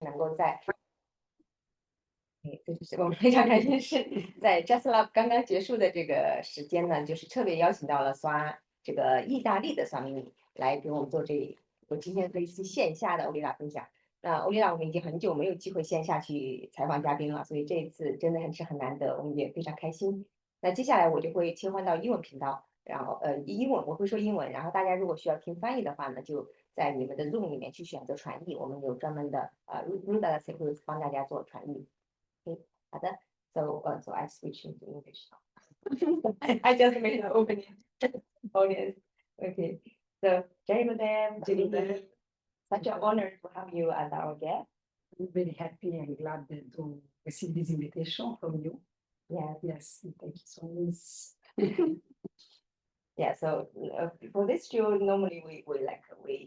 能够在就是我们非常开心是在 Just Love 刚刚结束的这个时间呢，就是特别邀请到了这个意大利的索米尼来给我们做我今天这一次线下的欧丽娜分享。那欧丽娜我们已经很久没有机会线下去采访嘉宾了，所以这一次真的很难得，我们也非常开心。那接下来我就会切换到英文频道，然后英文我会说英文，然后大家如果需要听翻译的话呢，就在你们的 Zoom 里面去选择传译，我们有专门的Ruda 会帮大家做传译。Okay, other. So I switch into English now. I just made an opening audience. Okay. So Jerry Madam, Julie, such an honor to have you as our guest. I'm very happy and glad to receive this invitation from you. Yeah. Yes, thank you so much. Yeah, so for this show, normally we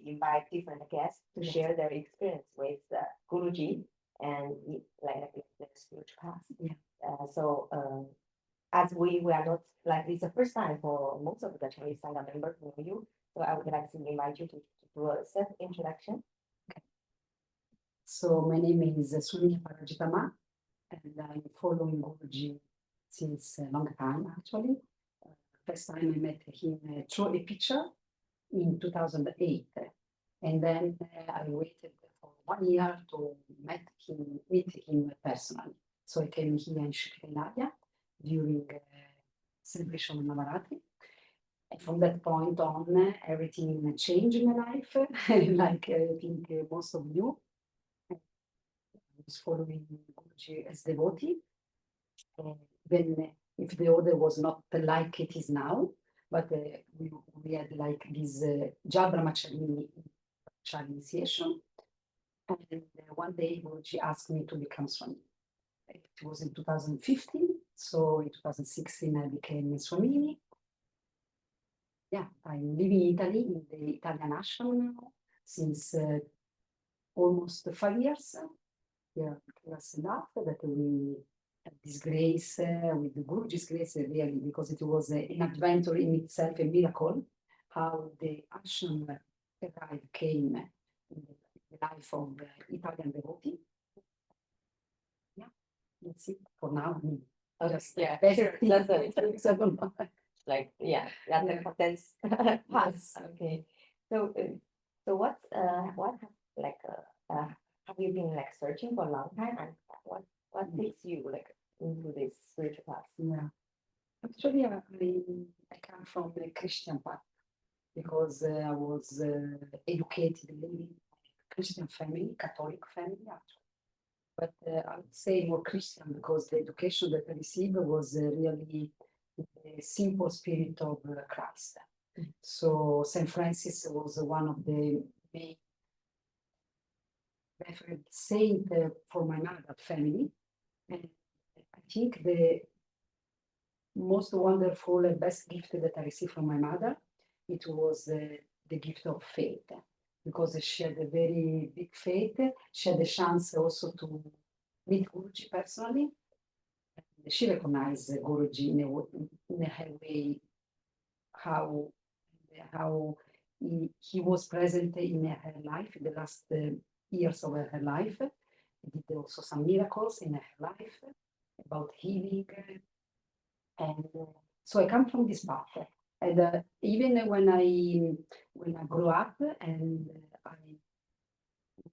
invite different guests to Yes. share their experience with Guruji and like the spiritual path. Yeah. As we are not like it's the first time for most of the Chinese Sangha members to know you, so I would like to invite you to do a self introduction. So my name is Sunil Parajitama, and I'm following Guruji since a long time actually. First time I met him through a picture in 2008, and then I waited for 1 year to meet him personally. So I came here in Shikrinaya during celebration of Navaratri. And from that point on, everything changed in my life, like I think most of you. I was following Guruji as devotee, even if the order was not like it is now, but we had like this Jal Brahmachari initiation. And one day Guruji asked me to become Swami. It was in 2015, so in 2016 I became a Swamini. Yeah, I'm living in Italy in the Italian ashram now since almost 5 years. Yeah, that's enough that we had this grace with the Guruji's grace, really, because it was an adventure in itself, a miracle, how the ashram came in the life of the Italian devotee. Yeah, that's it for now. Just sure. That's like that's the condensed pass. Okay. So what have you been like searching for a long time, and what takes you like into this spiritual path? Yeah, actually, I come from a Christian path because I was educated in a Christian family, Catholic family, actually. But I would say more Christian because the education that I received was really the simple spirit of Christ. So Saint Francis was one of the main reference saint for my mother family. And I think the most wonderful and best gift that I received from my mother, it was the gift of faith, because she had a very big faith. She had the chance also to meet Guruji personally. She recognized Guruji in her way, how he was present in her life, in the last years of her life. He did also some miracles in her life about healing. And so I come from this path. And even when I grew up and I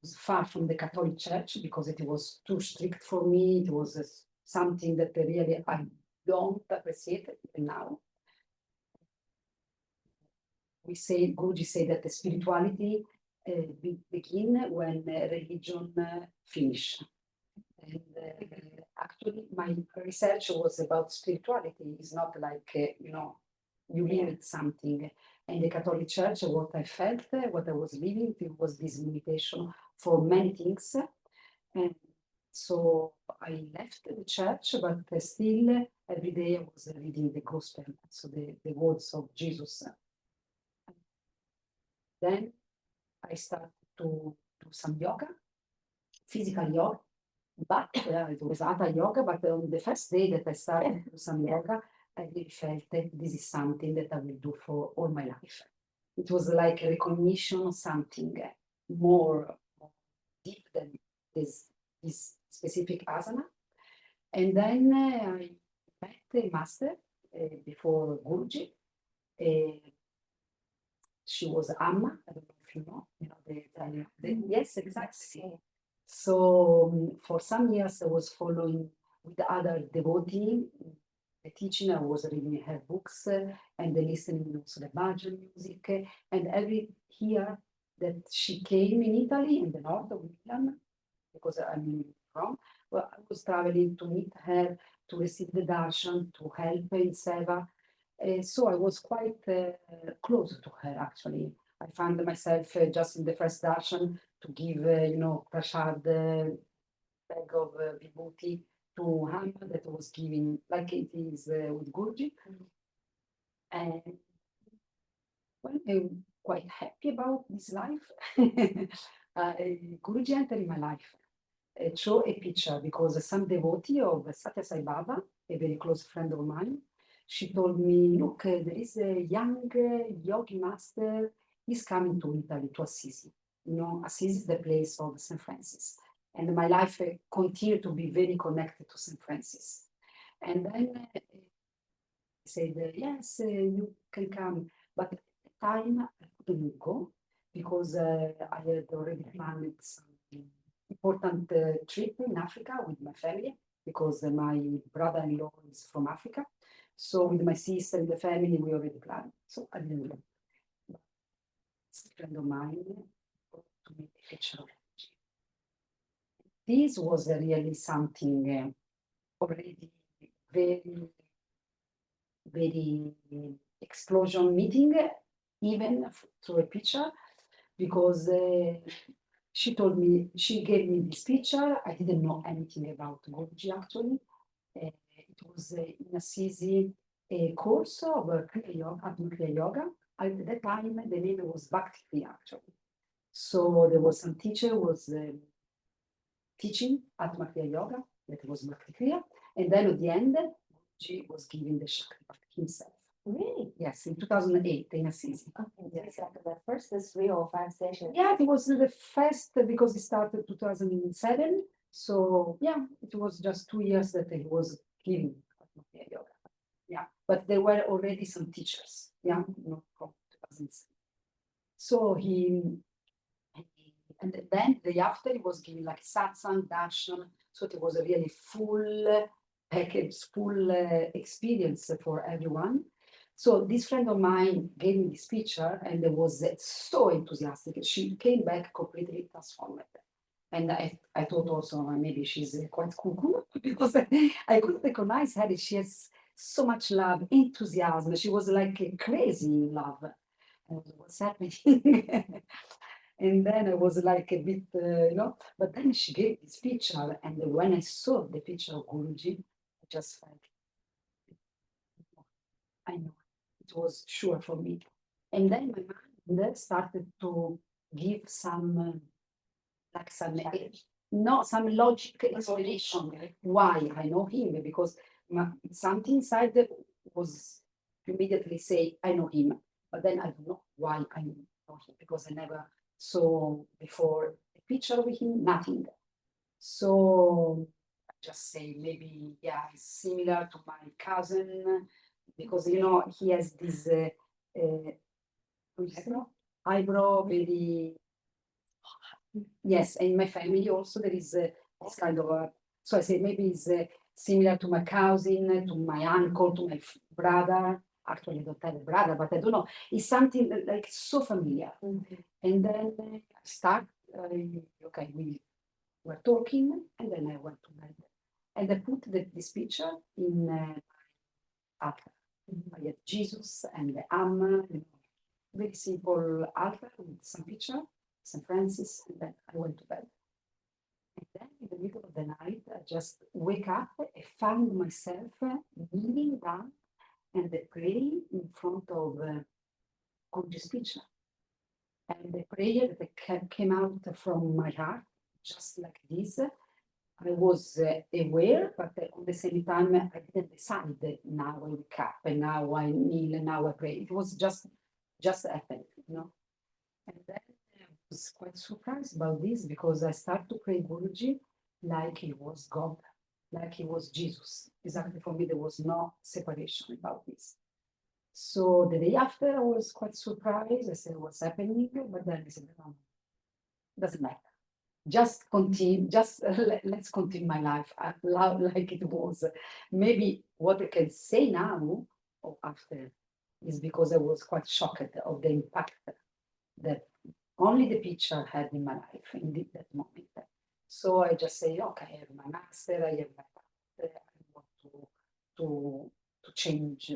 was far from the Catholic Church because it was too strict for me, it was something that really I don't appreciate even now. Guruji say that the spirituality begin when religion finish. And actually, my research was about spirituality. It's not like, you limit something. And the Catholic Church, what I felt, what I was living, it was this limitation for many things. And so I left the church, but still every day I was reading the gospel, so the words of Jesus. Then I started to do some yoga, physical yoga, but it was hatha yoga. But on the first day that I started to do some yoga, I really felt that this is something that I will do for all my life. It was like a recognition of something more deep than this specific asana. And then I met a master before Guruji. She was Amma. I don't know if you know the Italian. Yes, exactly. So for some years I was following with the other devotee, the teaching. I was reading her books and listening also the Bhajan music. And every year that she came in Italy, in the north of Milan, because I'm from, well, I was traveling to meet her, to receive the darshan, to help in seva. So I was quite close to her actually. I found myself just in the first darshan to give, prasad bag of vibhuti to Hama that was giving, like it is with Guruji. And well, I'm quite happy about this life. Guruji entered in my life. Show a picture because some devotee of Satya Sai Baba, a very close friend of mine, she told me, look, there is a young yogi master, he's coming to Italy, to Assisi. Assisi is the place of St. Francis. And my life continued to be very connected to St. Francis. And then I said, yes, you can come. But at the time, I couldn't go because I had already planned some important trip in Africa with my family because my brother-in-law is from Africa. So with my sister and the family, we already planned. So I didn't go. But it's a friend of mine to make a picture of it. This was really something already very, very explosion meeting, even through a picture, because she told me, she gave me this picture. I didn't know anything about Guruji actually. It was in Assisi a course of Kriya Yoga, Atma Kriya Yoga. At that time, the name was Bhakti Kriya actually. So there was some teacher was teaching Atma Kriya Yoga, that was Bhakti Kriya. And then at the end, Guruji was giving the Shakti Bhakti himself. Really? Yes, in 2008 in Assisi. Okay, yes, like the first 3 or 5 sessions. Yeah, it was the first because it started 2007. So yeah, it was just 2 years that he was giving Atma Kriya Yoga. Yeah, but there were already some teachers. Yeah, from 2007. So and then the day after he was giving like satsang, darshan. So it was a really full package, full experience for everyone. So this friend of mine gave me this picture and was so enthusiastic. She came back completely transformed. And I thought also maybe she's quite cuckoo because I could recognize her. She has so much love, enthusiasm. She was like crazy in love. And what's happening? And then I was like a bit, but then she gave this picture. And when I saw the picture of Guruji, I just felt, I know it was sure for me. And then my mind started to give some, like some, some logic explanation why I know him, because something inside was immediately say, I know him, but then I don't know why I know him, because I never saw before a picture of him, nothing. So I just say maybe, yeah, it's similar to my cousin, because he has this eyebrow, very, yes, and in my family also there is this kind of so I say maybe it's similar to my cousin, to my uncle, to my brother. Actually, I don't have a brother, but I don't know. It's something like so familiar. And then I start, okay, we were talking, and then I went to bed. And I put this picture in altar. I had Jesus and the Amma, very simple altar with some picture, St. Francis, and then I went to bed. And then in the middle of the night, I just wake up and found myself kneeling down and praying in front of Guruji's picture. And the prayer that came out from my heart, just like this, I was aware, but at the same time, I didn't decide that now I wake up and now I kneel and now I pray. It was just happened, And then was quite surprised about this because I started to pray Guruji like he was God, like he was Jesus. Exactly, for me, there was no separation about this. So the day after, I was quite surprised. I said, "What's happening?" But then I said, "No, doesn't matter. Just continue. Just let's continue my life like it was." Maybe what I can say now or after is because I was quite shocked of the impact that only the picture had in my life in that moment. So I just say, okay, I have my master, I have my path, I want to change,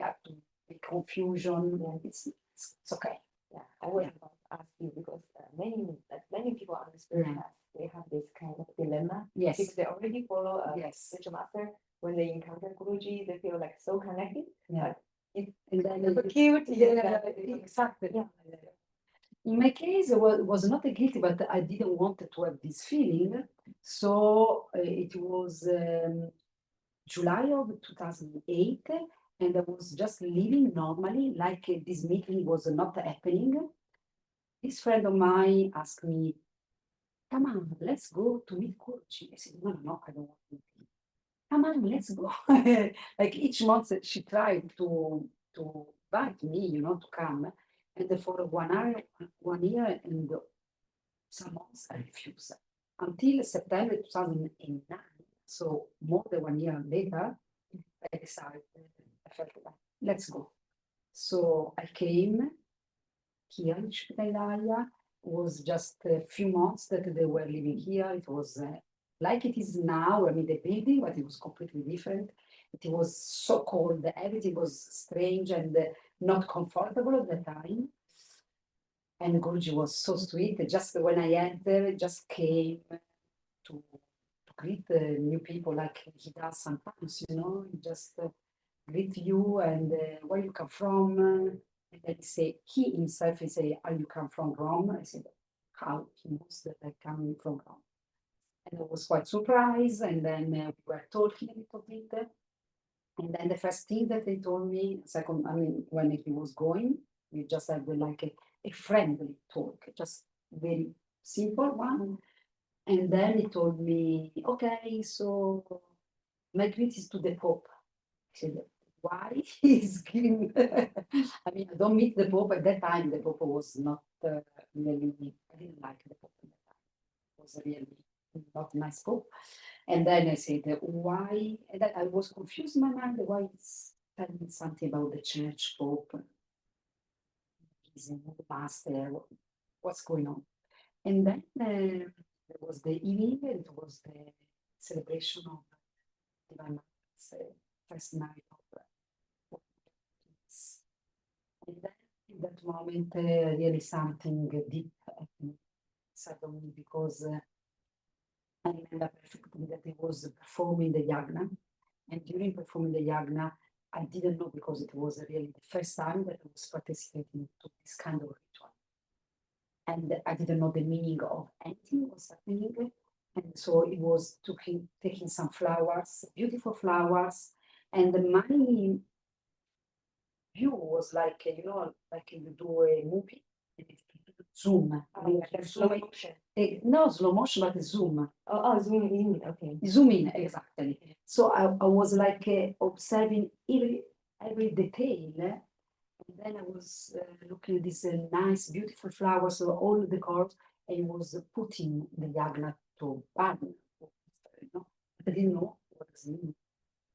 yeah, to make confusion. It's okay. Yeah, I was Yeah. about to ask you because many people on the spirit path, they have this kind of dilemma Yes. because they already follow a Yes. spiritual master. When they encounter Guruji, they feel like so connected. Yeah. But And then it's so cute. yeah, exactly. Yeah. In my case, it was not a guilty, but I didn't want to have this feeling. So it was July of 2008, and I was just living normally, like this meeting was not happening. This friend of mine asked me, "Come on, let's go to meet Guruji." I said, "No, no, I don't want to meet him. Come on, let's go." Like each month she tried to invite me, to come. And for 1 year and some months I refused. Until September 2009, so more than 1 year later, I decided, I felt like, let's go. So I came here in Città was just a few months that they were living here. It was like it is now, I mean, the building, but it was completely different. It was so cold, everything was strange and not comfortable at the time. And Guruji was so sweet. Just when I entered, just came to greet new people like he does sometimes, he just greet you and where you come from. And then he himself, he say, "Are you come from Rome?" I said, "How he knows that I come from Rome?" And I was quite surprised. And then we were talking a little bit. And then the first thing that they told me, second, I mean, when he was going, we just had like a friendly talk, just very simple one. And then he told me, "Okay, so my greet is to the Pope." I said, "Why he's giving?" I mean, I don't meet the Pope at that time. The Pope was not really, I didn't like the Pope at that time. It was really not nice Pope. And then I said, "Why?" And then I was confused in my mind. Why is telling me something about the church Pope? He's a new master. What's going on? And then there was the evening. It was the celebration of Divine Mat's first night of peace. And then in that moment, really something deep happened suddenly because I remember perfectly that I was performing the yagna. And during performing the yagna, I didn't know because it was really the first time that I was participating to this kind of ritual. And I didn't know the meaning of anything was happening. And so it was taking some flowers, beautiful flowers. And my view was like, like you do a movie, and it's zoom. I mean, Like zoom slow motion. no slow motion, but zoom. Zoom in. Okay. Zoom in, exactly. So I was like observing every detail. And then I was looking at these nice, beautiful flowers, so all the colors, and was putting the yagna to burn. But I didn't know what does it mean.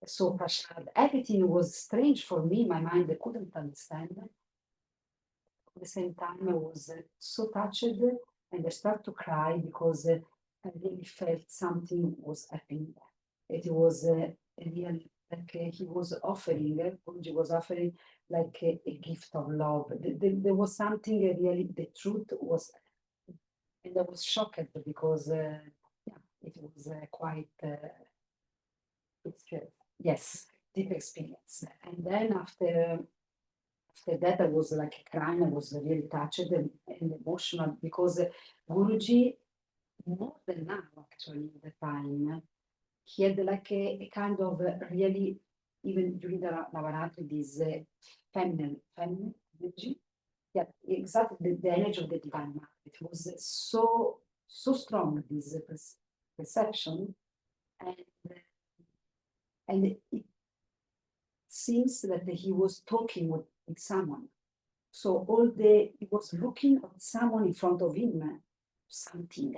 So prashad, everything was strange for me. My mind, I couldn't understand. At the same time, I was so touched, and I started to cry because I really felt something was happening. It was a real, like he was offering, Guruji was offering like a gift of love. There was something really, the truth was, and I was shocked because, yeah, it was quite, It's true. yes, deep experience. And then after that, I was like crying. I was really touched and emotional because Guruji, more than now, actually, at the time, he had like a kind of really, even during the Navaratri, this feminine energy. yeah, exactly the energy of the Divine Mother. It was so strong, this perception, and it seems that he was talking with someone. So he was looking at someone in front of him, something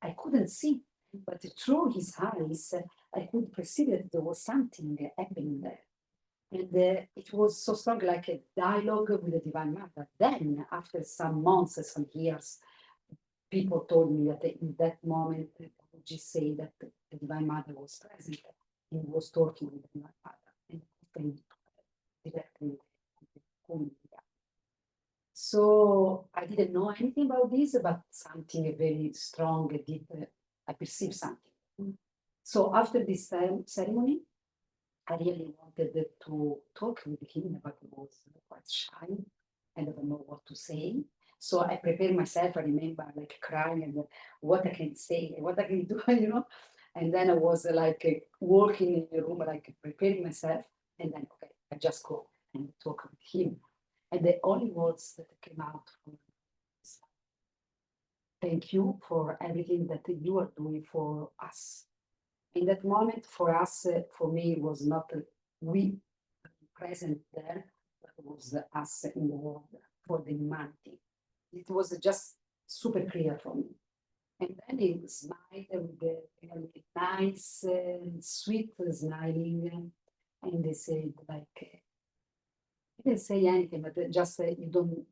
I couldn't see, but through his eyes, I could perceive that there was something happening there. And it was so strong, like a dialogue with the Divine Mother. Then, after some months, some years, people told me that in that moment, Guruji said that the Divine Mother was present and was talking with the Divine Mother and often directly with the Kundalini. So I didn't know anything about this, but something very strong, deep, I perceived something. So after this ceremony, I really wanted to talk with him, but I was quite shy and I don't know what to say. So I prepared myself. I remember like crying and what I can say, what I can do, And then I was like walking in the room, like preparing myself. And then, okay, I just go and talk with him. And the only words that came out from him was, thank you for everything that you are doing for us. In that moment, for us, for me, it was not we present there, but it was us in the world for the humanity. It was just super clear for me. And then he smiled with the really nice, sweet smiling, and they said like, I didn't say anything, but just you don't.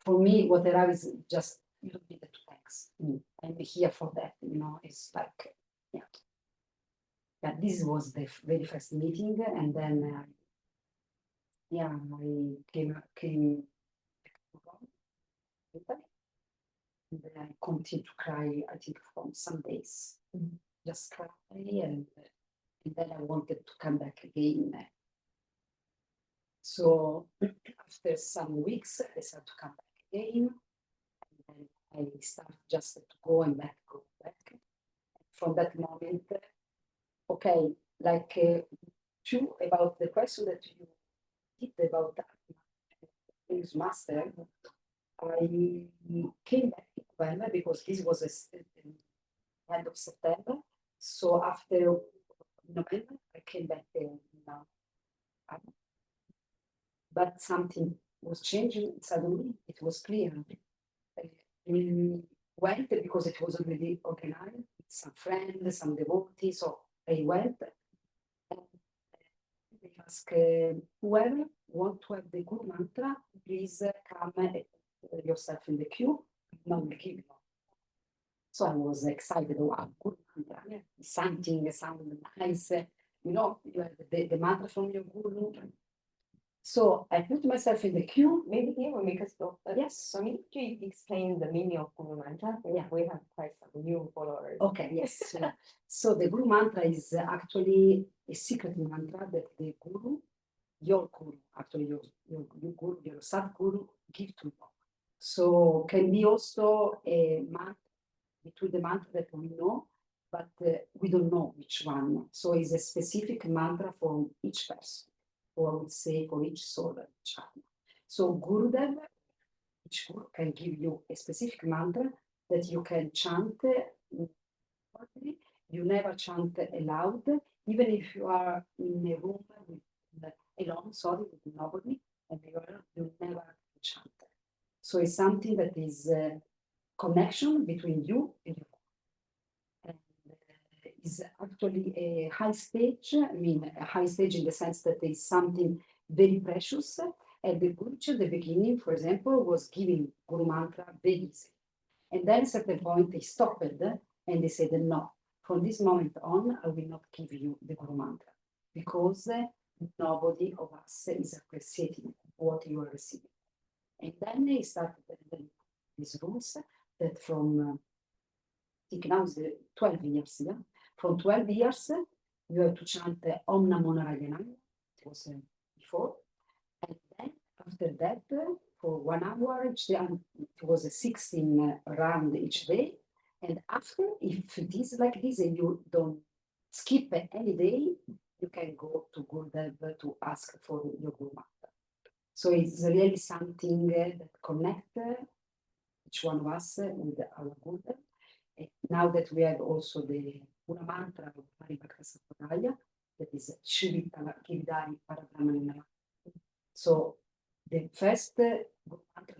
For me, what I have is just you don't need to thanks me. I'm here for that. It's like, yeah. Yeah, this was the very first meeting, and then yeah, I came back to Rome, Italy, and then I continued to cry. I think for some days, just cry, and then I wanted to come back again. So after some weeks, I decided to come back again, and then I started just to go and back, go back. From that moment, okay, like about the question that you did about his master, I came back in November because this was end of September. So after November, I came back now. But something was changing suddenly. It was clear. We went because it was already organized with some friends, some devotees. So I went and they asked whoever want to have the Guru mantra, please come and put yourself in the queue. No, we give you. So I was excited. Wow, Guru mantra, something sounded nice. You have the mantra from your Guru. So I put myself in the queue. Maybe here we make a stop. Yes. So need to explain the meaning of Guru Mantra. Yeah. We have quite some new followers. Okay, yes. So the Guru mantra is actually a secret mantra that the Guru, your Guru, actually your Guru, your Sadguru give to you. So can be also a mantra between the mantra that we know, but we don't know which one. So it's a specific mantra for each person, or I would say for each soul, each atma. So Gurudev, each Guru can give you a specific mantra that you can chant. You never chant aloud, even if you are in a room with alone, sorry, with nobody, and you never chant. So it's something that is connection between you and your and is actually a high stage. I mean, a high stage in the sense that it's something very precious. And the Guruji at the beginning, for example, was giving Guru Mantra very easy. And then at a certain point, they stopped and they said, no, from this moment on, I will not give you the Guru Mantra because nobody of us is appreciating what you are receiving. And then they started these rules that from, I think now is 12 years, yeah? From 12 years, you have to chant Om Namo Narayanaya, it was before. And then after that, for 1 hour each day, it was a 16 round each day. And after, if it is like this and you don't skip any day, you can go to Gurudev to ask for your Guru Mantra. So it's really something that connect each one of us with our Buddha. And now that we have also the Pura Mantra of Paribhakta Sampradaya, that is Shivitala Kiridari Parabrahmana. So the first mantra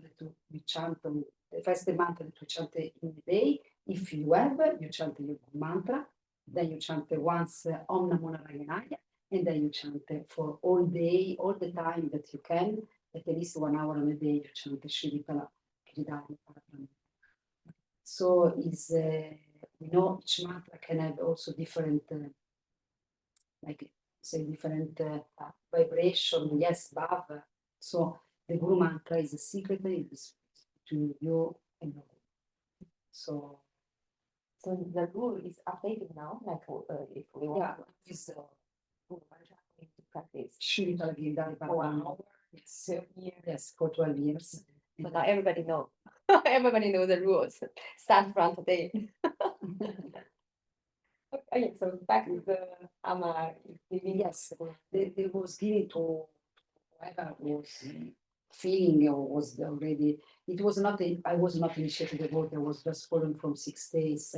that we chant, the first mantra that we chant in the day, if you have, you chant your mantra, then you chant once Om Namo Narayanaya, and then you chant for all day, all the time that you can, at least 1 hour on a day, you chant Shivitala Kiridari Parabrahmana. So is we know each mantra can have also different, like say different vibration. Yes, bhav. So the Guru mantra is a secret. It is between you and your Guru. So the rule is updated now, like if we want yeah, to it's Guru mantra, we need to practice Shivitala Giridhari for 1 Parabrahmana. hour, Yes, 12 years. yes, for 12 years. So now everybody knows. Everybody knows the rules. Start from today. Okay, so back to the Ama giving. Yes, they was given to whoever was feeling or was already. It was not. I was not initiated the work. I was just following from 6 days,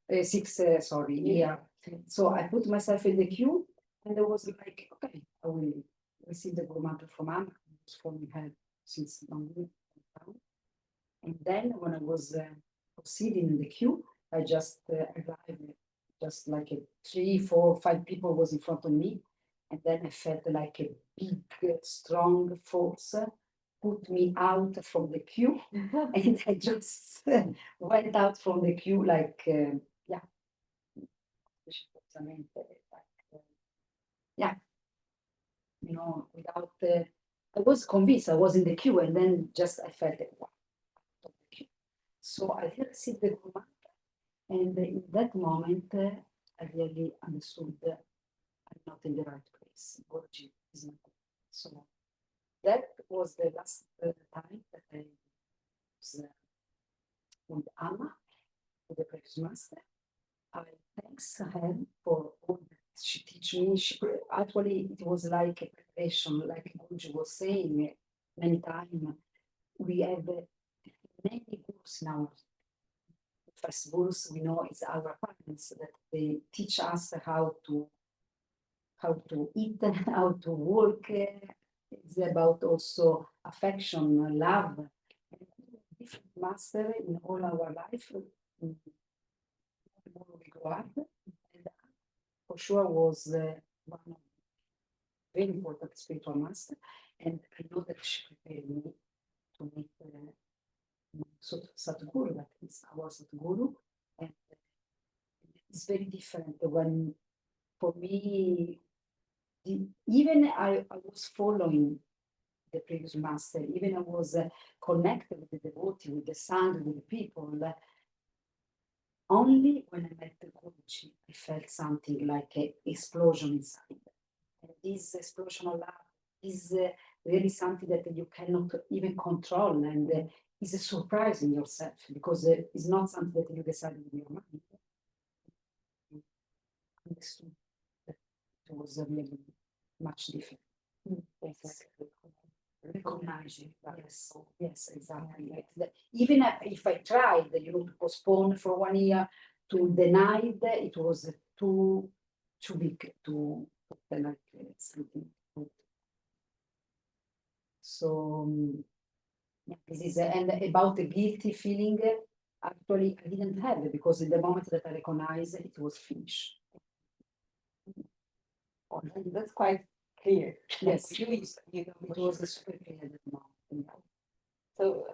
year. So I put myself in the queue, and I was like, okay, I will receive the Guru mantra from Anna, who's following her since long time. And then when I was proceeding in the queue, I just arrived, just like 3, 4, 5 people was in front of me, and then I felt like a big, strong force put me out from the queue, and I just went out from the queue like, yeah, yeah, you know, without. I was convinced I was in the queue, and then just I felt it. Wow, out of the queue. So I received the Guru mantra, and in that moment, I really understood that I'm not in the right place. Guruji is not there. So that was the last time that I was with Amma, with the previous master. I thanks her for all that she teach me. Actually, it was like a preparation, like Guruji was saying many times. We have many gurus now. First gurus we know is our parents that they teach us how to eat, how to work. It's about also affection, love. Different master in all our life. The more we grow up, and for sure was one of very important spiritual master, and I know that she prepared me to meet Satguru, that is our Satguru, and it's very different when, for me, even I was following the previous master, even I was connected with the devotee, with the sound, with the people. Only when I met the Guruji, I felt something like an explosion inside. And this explosion of love is really something that you cannot even control, and is a surprise in yourself because it's not something that you decided in your mind. You understood that it was really much different. Exactly. Recognizing, yes, yes, exactly. Even if I tried, to postpone for 1 year, to deny it, it was too big to put like something. So yeah, this is and about the guilty feeling. Actually, I didn't have it because in the moment that I recognized it was finished. Oh, that's quite clear. Yes, You know, it was a super clear at that moment. So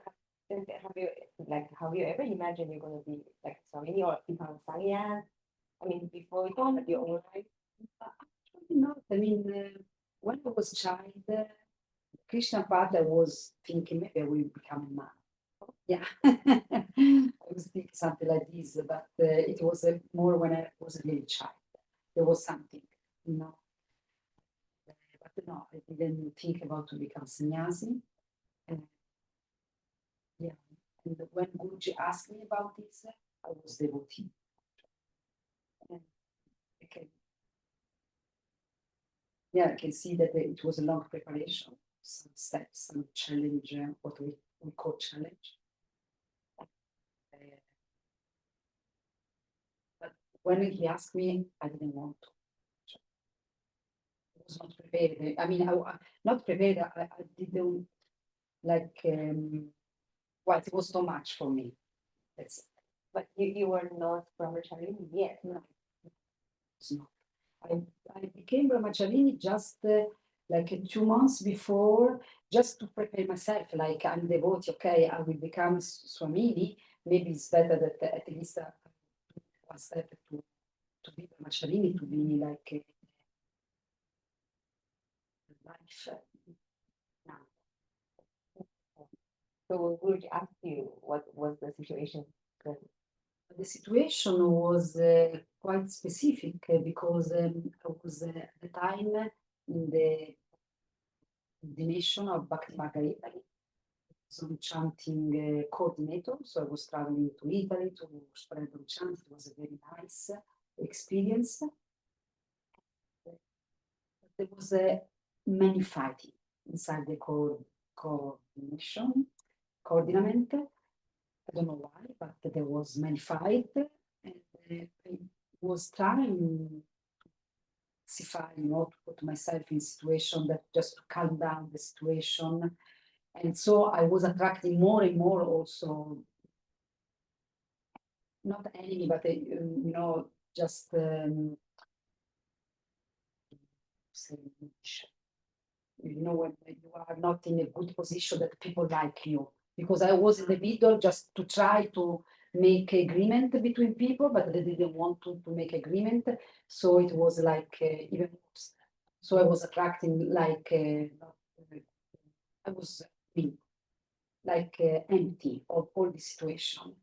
have you ever imagined you're gonna be like Swami or become Sanghyas? I mean, before you had your own life? Actually not. I mean, when I was a child, Krishna path, I was thinking maybe I will become a man. Yeah, I was thinking something like this, but it was more when I was a little child. There was something, you know. But no, I didn't think about to become sannyasi. Yeah, and when Guruji asked me about this, I was devotee. And I can see that it was a long preparation. some steps, some challenge, what we call challenge. But when he asked me, I didn't want to. I was not prepared. I mean, not prepared. I didn't like. Well, it was too much for me. That's But you were not brahmachari yet. no. It's not. I became brahmachari just like 2 months before, just to prepare myself. Like I'm devotee, okay, I will become Swamini. Maybe it's better that at least one step to be brahmachari, to be like life now. So Guruji asked you what was the situation then? The situation was quite specific because I was at the time in the ordination of Bhakti Margarita, some chanting coordinator. So I was traveling to Italy to spread the chant. It was a very nice experience. There was many fighting inside the coordination, coordinament. I don't know why, but there was many fight, and I was trying to put myself in situation that just to calm down the situation. And so I was attracting more and more also, not enemy, but just when you are not in a good position that people like you. Because I was in the middle just to try to make agreement between people, but they didn't want to make agreement. So it was like even worse. So I was attracting like, I was like empty of all the situation.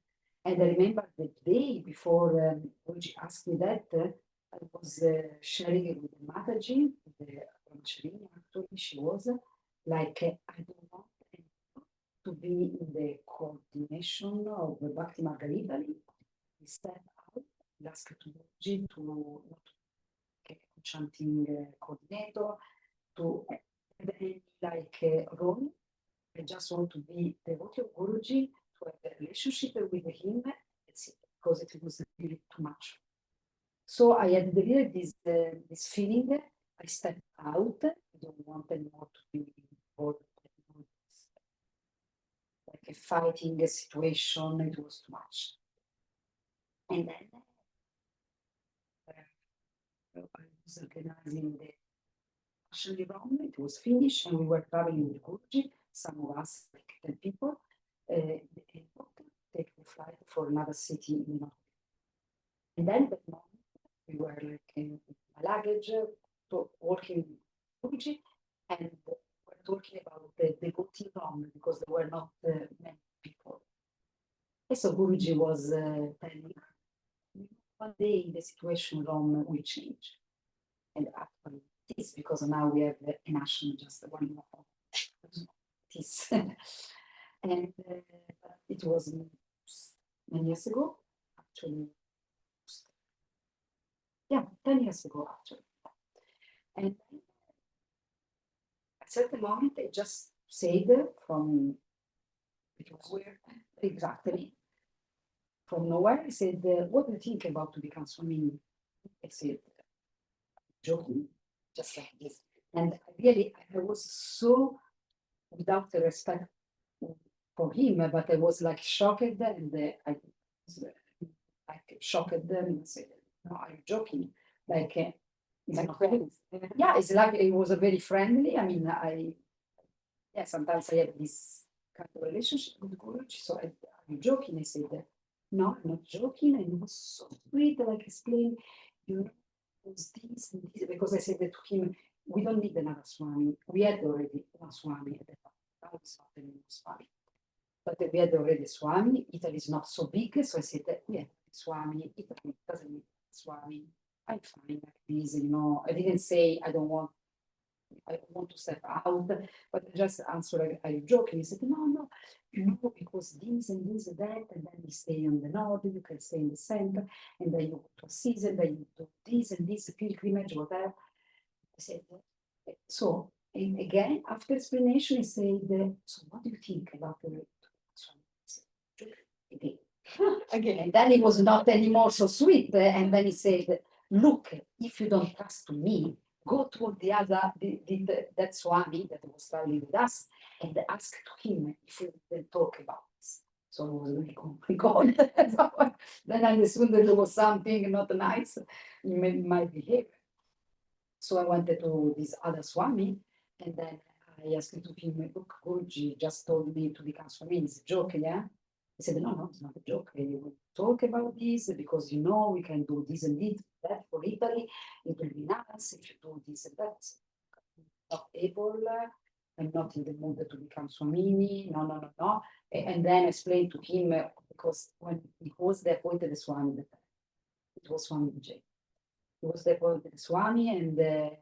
And I remember the day before Guruji asked me that, I was sharing it with the Mataji, the Brahmacharini, actually, she was like, I don't want to be in the coordination of the Bhakti Margarita. We step out, we ask to Guruji to not get chanting coordinator, to have any like role. I just want to be devotee of Guruji, to have a relationship with him, that's it, because it was really too much. So I had really this feeling, I stepped out, I don't want anymore to be involved in this, like a fighting situation, it was too much. And then I was organizing the Ashram Rome, it was finished, and we were traveling with Guruji, some of us, like 10 people, the airport, take the flight for another city in the north. And then that moment, we were like in my luggage, walking with Guruji, and we were talking about the devotee Rome, because there were not many people. And so Guruji was telling one day the situation in Rome will change. And actually it is, because now we have a national just one more. It is. And it was many years ago, actually. Yeah, 10 years ago, actually. And at a certain moment, I just said from, because where exactly, from nowhere, I said, what do you think about to become Swamini? I said, joking, just like this. And really, I was so without the respect for him, but I was like shocked, and I was like shocked and said, "No, are you joking?" Like, Like friends. yeah, it's like it was a very friendly. I mean, sometimes I have this kind of relationship with Guruji. So are you joking? I said, no, I'm not joking. And it was so sweet, like explain, it's this and this, because I said that to him, we don't need another Swami. We had already one Swami at the time. Now it's not a new Swami. But we had already Swami. Italy is not so big, so I said that we had Swami. Italy doesn't need Swami. I'm fine like this, I didn't say I want to step out, but I just answered, like, are you joking? He said, no, because this and this and that, and then you stay on the north, you can stay in the center, and then you go to a season, then you do this and this pilgrimage, whatever. I said, so And again, after explanation, he said, so what do you think about the again? Again. And then it was not anymore so sweet. And then he said, look, if you don't trust me, go to the other, that Swami that was traveling with us and ask to him if we can talk about this. So it was really, oh my God. Then I understood that there was something not nice in my behavior. So I went to this other Swami and then I asked to him, look, Guruji just told me to become Swami. It's a joke, yeah? He said, no, it's not a joke. You will talk about this because you know we can do this and that for Italy. It will be nice if you do this and that. Not able, I'm not in the mood to become Swamini. No. And then explain to him because when he was the appointed Swami, it was Swami Vijay. He was the appointed Swami and a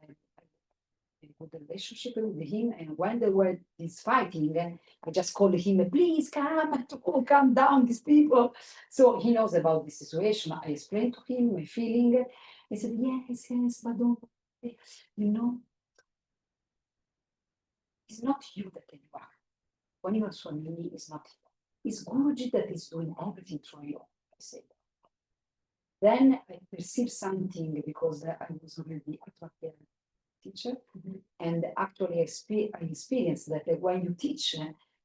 good relationship with him. And when there were this fighting, I just called him, please come to calm down these people. So he knows about this situation. I explained to him my feeling. He said, yes, but don't, you know, it's not you that you are. When you are Swamini, it's not you. It's Guruji that is doing everything through you. I said. Then I perceived something because I was already a teacher. And actually I experienced that when you teach,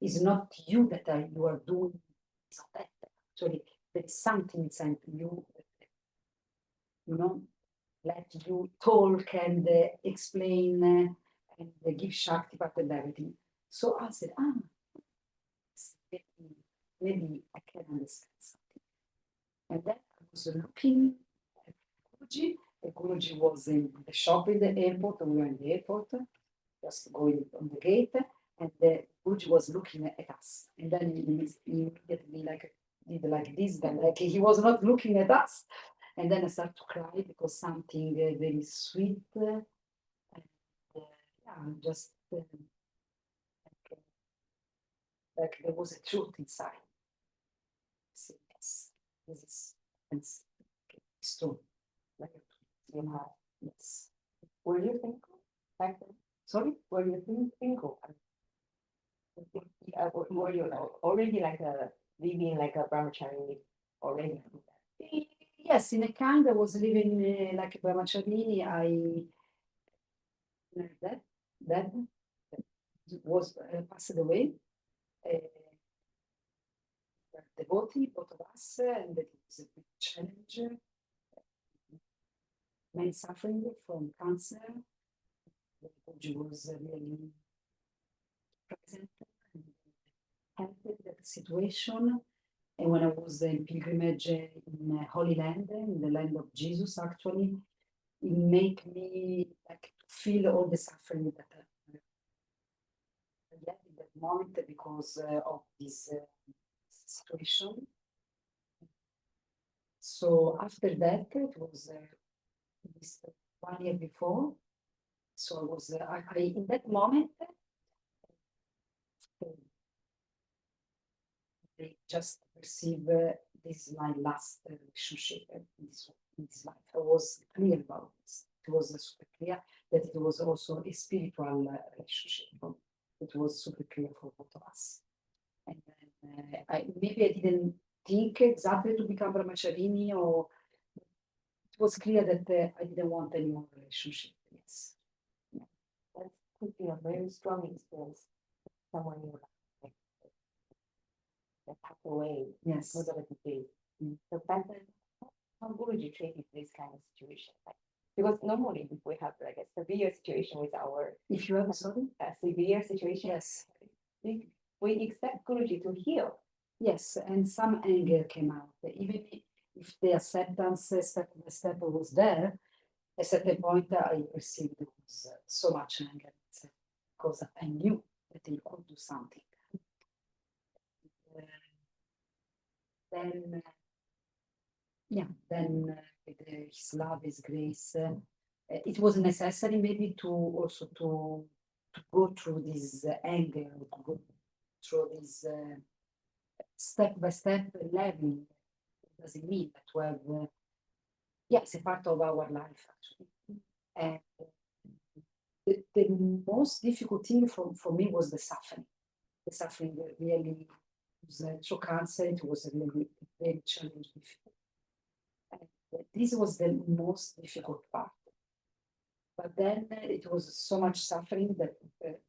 it's not you that you are doing, it's not that. Actually, there is something inside you, let you talk and explain and give Shakti part and everything. So I said, maybe I can understand something. And then I was looking at Guruji. The Guruji was in the shop in the airport, we were in the airport, just going on the gate, and the Guruji was looking at us. And then he immediately did like this, then like he was not looking at us. And then I started to cry because something very sweet, and just like there was a truth inside. So, yes, this is it's true. Like you have, yes. Were you thankful back then? Sorry? Were you thankful? Were you already like living like a brahmachari already? Yes, in a kind I was living like a brahmachari. I that was passed away. Devotee, both of us, and it was a big challenge. Many suffering from cancer. Guruji was really present and helped that situation. And when I was in pilgrimage in Holy Land, in the land of Jesus, actually, it made me like feel all the suffering that I had in that moment because of this situation. So after that, it was this 1 year before. So I was in that moment. I just perceive this is my last relationship in this life. I was clear about this. It was super clear that it was also a spiritual relationship. It was super clear for both of us. And then maybe I didn't think exactly to become brahmacharini, or it was clear that I didn't want any more relationship. Yes. Yeah. That could be a very strong experience. Someone you like that passed away. Yes. Whatever the day. So back then, how Guruji treated this kind of situation? Like, because normally if we have like a severe situation with our If you have a severe situation, yes, we expect Guruji to heal. Yes, and some anger came out. Even if the acceptance step by step was there, at a certain point I perceived there was so much anger because I knew that he could do something. Then, with his love, his grace, it was necessary maybe to also to go through this anger, to go through this step by step learning. Does it mean to have? It's a part of our life actually. And the most difficult thing for me was the suffering. The suffering that really was through cancer. It was a really very challenging. And this was the most difficult part. But then it was so much suffering that it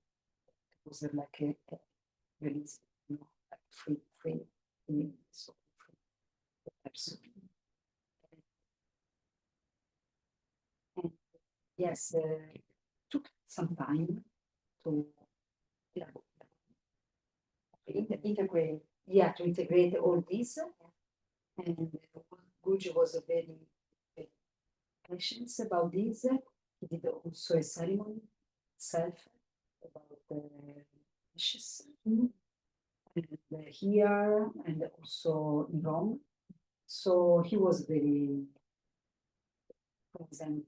was like a release, like free, so free person. And yes, took some time to integrate. Yeah, to integrate all this. And Gucci was a very patient about this. He did also a ceremony itself about the ashes. And here and also in Rome. So he was very present.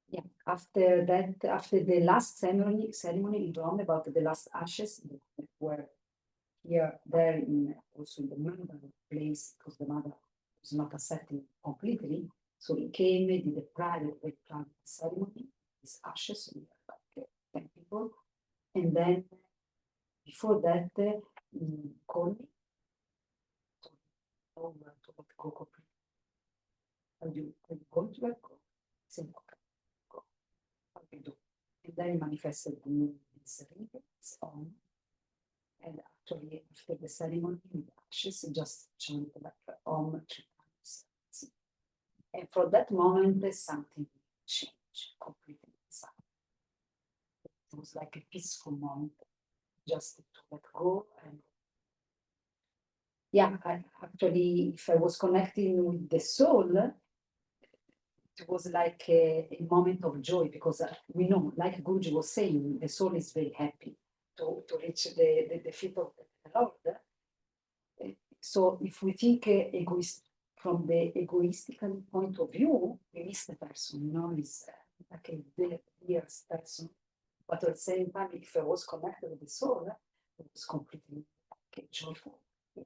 Yeah, after that, after the last ceremony in Rome about the last ashes that were here, there, in also in the mother place, because the mother was not accepting completely. So he came, did a private ceremony, his ashes, we were like 10 people. And then before that, he called me. To go. Are you going to let go? I said, okay, go. How do you do? And then he manifested this ring, his own. And actually, after the ceremony, with ashes, he just chanted like Om 3 times. And for that moment, something changed completely inside. It was like a peaceful moment, just to let go. And yeah, actually, if I was connecting with the soul, it was like a moment of joy, because we know, like Guruji was saying, the soul is very happy to reach the feet of the Lord. So if we think from the egoistical point of view, we miss the person, is like a very dearest person. But at the same time, if I was connected with the soul, it was completely like, joyful. I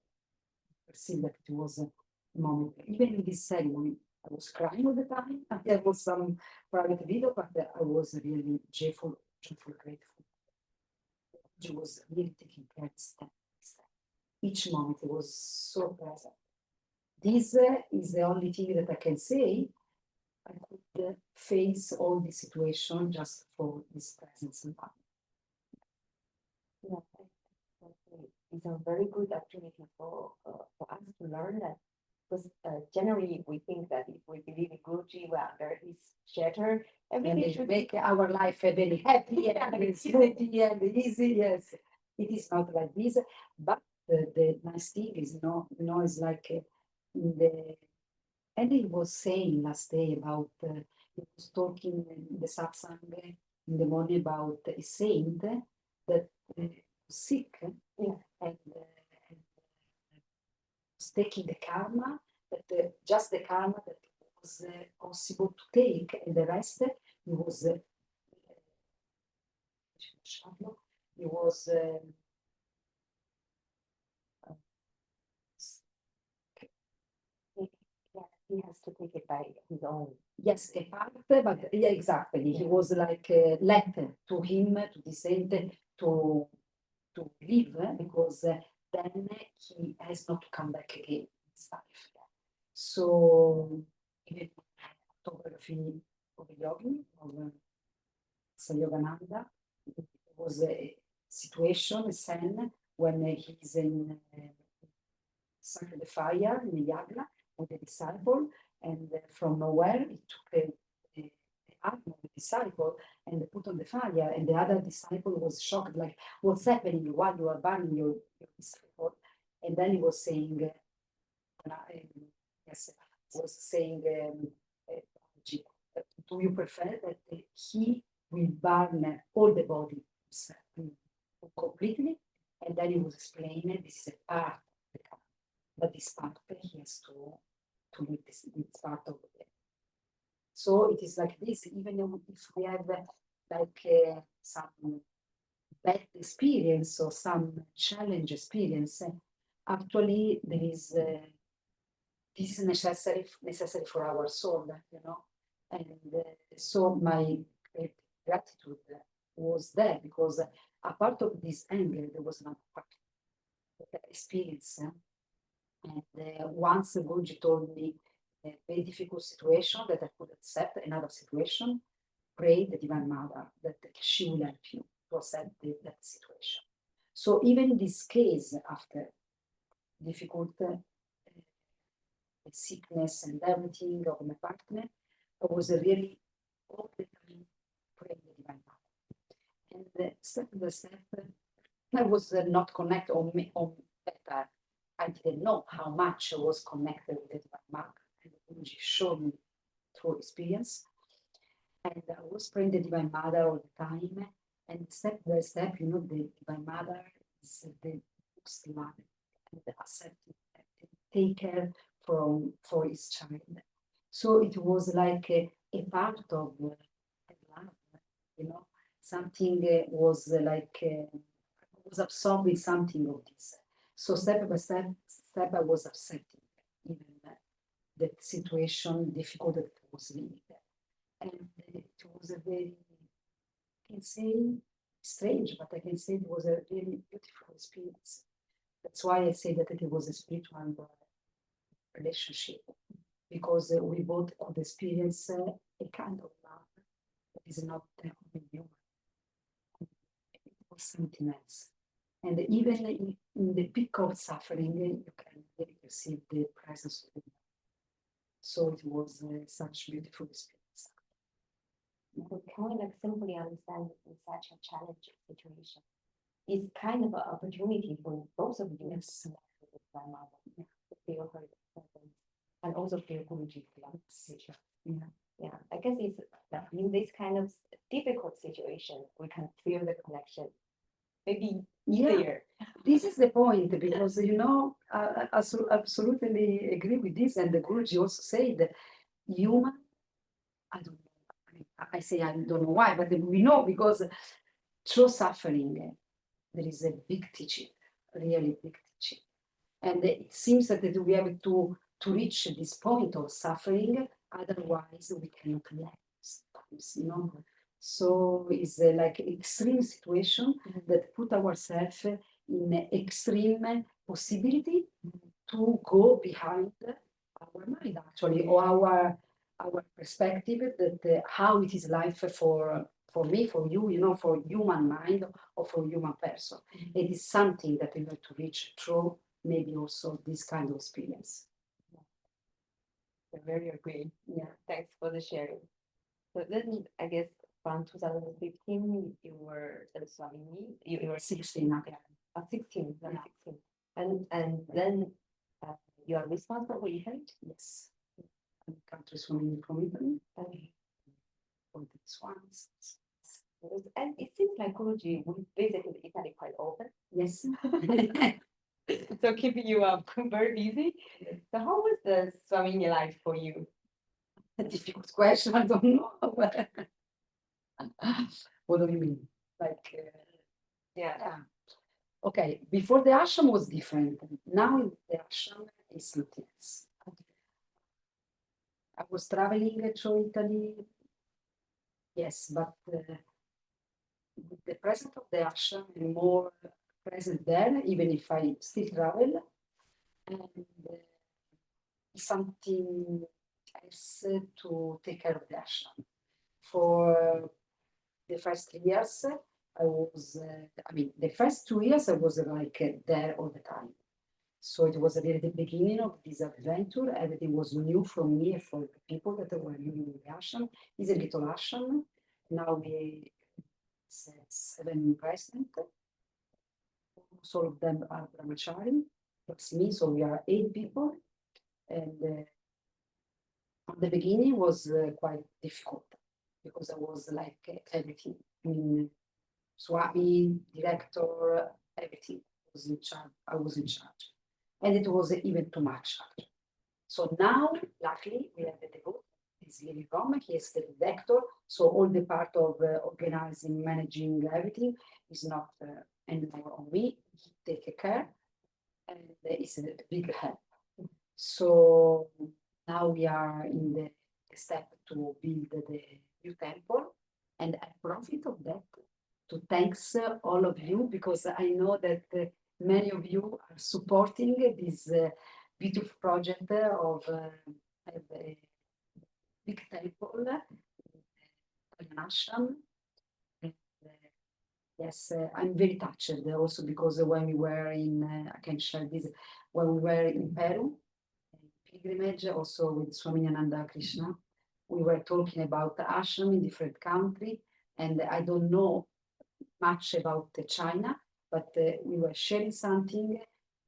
perceived that it was a moment, even in this ceremony, I was crying all the time. And there was some private video, but I was really joyful, grateful. She was really taking care step by step. Each moment it was so present. This is the only thing that I can say. I could face all the situation just for this presence and love. Yeah, it's a very good opportunity for us to learn that, because generally we think that if we believe in Guruji, well, there is shelter, And everything it should make our life very happy and smooth and easy. Yes, it is not like this. But the nice thing is, is like in the. And he was saying last day about, he was talking in the satsang in the morning about a saint that was sick and was taking the karma, that just the karma that was possible to take, and the rest he was he has to take it by his own. yes, a part, but yeah, exactly. He was like left to him, to the saint, to live, because then he has not to come back again in his life. So even photography of a yogi, of Yogananda, it was a situation, a scene when he's in the fire in the yagna with the disciple, and from nowhere he took the arm of the disciple and put on the fire, and the other disciple was shocked, like, what's happening while you are burning your disciple? And then he was saying, yes, was saying, do you prefer that he will burn all the body completely? And then he was explaining this is a part of the karma, but this part he has to live this part of it. So it is like this, even if we have like some bad experience or some challenge experience, actually there is this is necessary for our soul, and so my gratitude was there because a part of this anger, there was another part of the experience. And once Guruji told me a very difficult situation that I could accept another situation, pray the Divine Mother that she will help you to accept that situation. So even in this case, after difficult sickness and everything of my partner, I was really all the time praying the Divine Mother. And step by step, I was not connected on me, on that. I didn't know how much I was connected with the Divine Mother. And Guruji showed me through experience. And I was praying the Divine Mother all the time. And step by step, the Divine Mother is the most loving and accepting and take care for his child. So it was like a part of love, something was like was absorbing something of this. So step by step, I was accepting even that situation difficult that I was living there. And it was a very, I can say, strange, but I can say it was a really beautiful experience. That's why I say that it was a spiritual relationship, because we both could experience a kind of love that is not only human. It was something else. And even in the peak of suffering, you can really perceive the presence of the Lord. So it was such a beautiful experience. We can like simply understand in such a challenging situation. It's kind of an opportunity for both of you to connect with my mother, to feel her presence, and also feel Guruji's love. Yeah. I guess it's like in this kind of difficult situation, we can feel the connection. Maybe easier. This is the point, because I absolutely agree with this, and the Guruji also said that human, I don't know. I say I don't know why, but we know because through suffering, there is a big teaching, really big teaching. And it seems that we have to reach this point of suffering, otherwise we cannot learn sometimes. So it's like extreme situation that put ourselves in extreme possibility to go behind our mind actually, or our perspective that how it is life for me, for you, for human mind or for human person. It is something that we have to reach through maybe also this kind of experience. I very agree. Yeah, thanks for the sharing. So then I guess from 2015 you were the Swamini, you were 16 now. 16, Yeah. 16. And then you are responsible for event? Yes. Country swimming from Italy. Okay. For the swans. And it seems like Guruji will visit Italy quite often. Yes. So keeping you very busy. So how was the Swamini life for you? A difficult question. I don't know. What do you mean? Like, Yeah. Okay, before the ashram was different. Now the ashram is something else. I was traveling through Italy, yes, but with the presence of the ashram, I'm more present there, even if I still travel. And something else to take care of the ashram. For the first 3 years, I was, the first 2 years I was like there all the time. So it was really the beginning of this adventure. Everything was new for me and for the people that were living in the ashram. It's a little ashram. Now we 7 residents. Almost all of them are brahmachari. That's me, so we are 8 people. And at the beginning was quite difficult because I was like everything. Swami, director, everything was in charge. I was in charge. And it was even too much. So now, luckily, we have the devotee, he's living Rome, he is the director, so all the part of organizing, managing everything is not anymore on me. He take care, and it's a big help. So now we are in the step to build the new temple, And I profit of that to thanks all of you, because I know that many of you are supporting this beautiful project of a big temple in ashram. And, yes, I'm very touched also because when we were in, I can share this, when we were in Peru, pilgrimage also with Swami Ananda Krishna, we were talking about ashram in different countries, and I don't know much about China, but we were sharing something,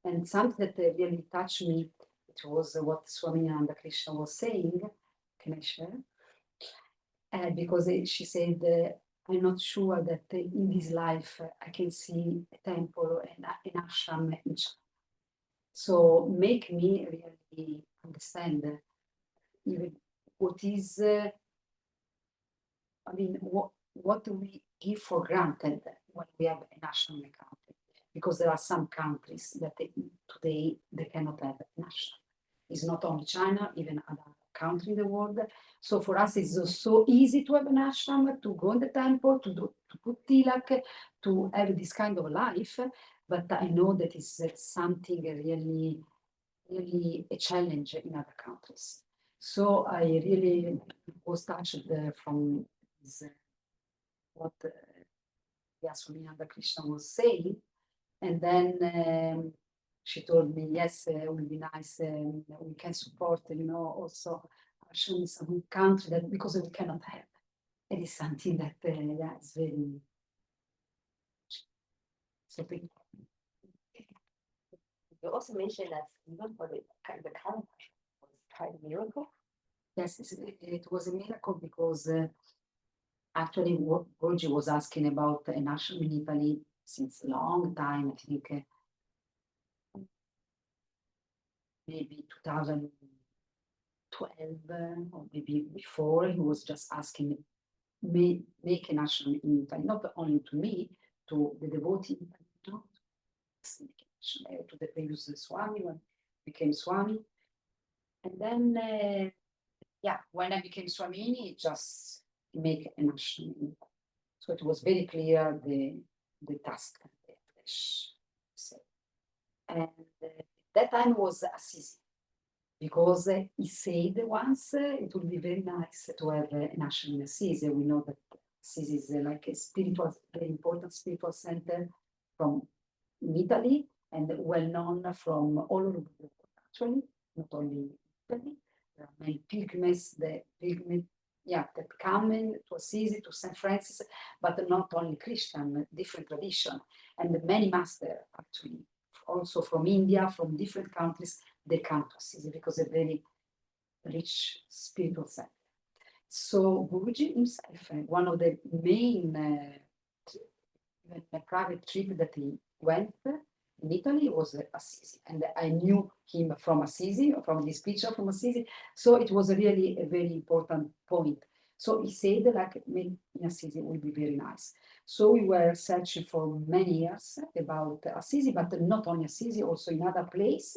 and something that really touched me. It was what Swami Ananda Krishna was saying. Can I share? Because she said, I'm not sure that in this life I can see a temple and an ashram in China. So make me really understand even what is, I mean, what do we give for granted when we have a national country? Because there are some countries that today they cannot have a national. It's not only China, even other countries in the world. So for us, it's so easy to have an ashram, to go in the temple, to put tilak, to have this kind of life. But I know that it's something really, really a challenge in other countries. So I really was touched from this, what Yasuni Nanda Krishna was saying. And then she told me, yes, it would be nice, we can support, also in some country that because we cannot have. It is something that yeah, is very so big. You also mentioned that even for the current was quite a miracle. Yes, it was a miracle because actually what Gorgi was asking about a national in Italy since a long time, I think maybe 2012 or maybe before, he was just asking me make a national in Italy, not only to me, to the devotee, to the previous Swami when became Swami. And then, yeah, when I became Swamini, just make a national in Italy. So it was very clear the task. And that time was Assisi, because he said once it would be very nice to have a national in Assisi. We know that Assisi is like a spiritual, very important spiritual center from in Italy and well known from all over the world, actually, not only Italy. There are many pilgrims, that come in to Assisi, to St. Francis, but not only Christian, different tradition, and many masters actually, also from India, from different countries, they come to Assisi because a very rich spiritual center. So Guruji himself, one of the main private trip that he went in Italy was Assisi, and I knew him from Assisi, from this picture from Assisi. So it was really a very important point. So he said like in Assisi would be very nice. So we were searching for many years about Assisi, but not only Assisi, also in other place.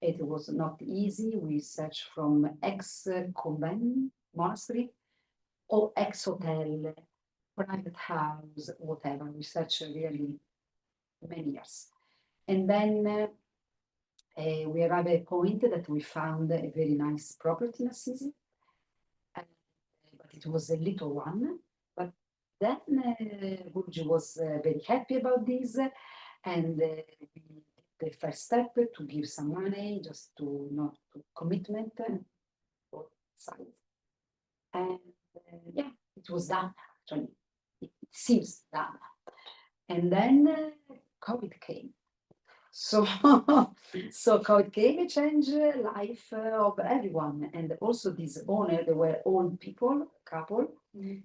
It was not easy. We searched from ex-convent monastery or ex-hotel, private house, whatever. We searched really many years. And then we arrived at a point that we found a very nice property in Assisi, but it was a little one. But then Guruji was very happy about this, and we did the first step to give some money, just to not to commitment both sides. And yeah, it was done actually. It seems done. And then COVID came. So, so COVID came and changed life of everyone. And also this owner, they were old people, couple.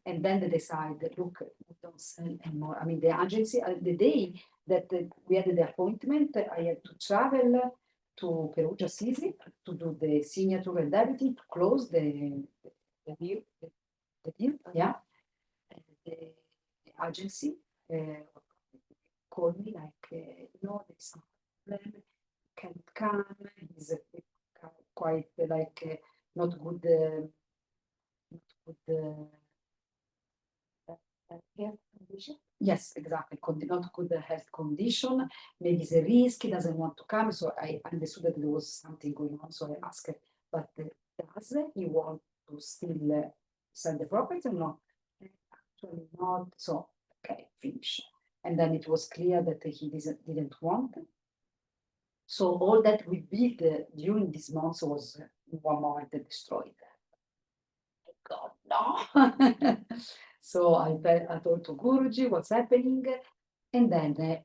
And then they decided, look, we don't sell anymore. I mean, the agency, the day that we had the appointment, I had to travel to Perugia Assisi to do the signature and everything, to close the deal, yeah. And the agency called me like, no, there's some problem, can't come, he's quite like not good, health condition. Yes, exactly. Not good health condition. Maybe it's a risk. He doesn't want to come. So I understood that there was something going on. So I asked, but does he want to still sell the property or not? Actually not. So okay, finish. And then it was clear that he didn't want. So all that we built during this month was in one moment destroyed. God, no. So I told to Guruji what's happening, and then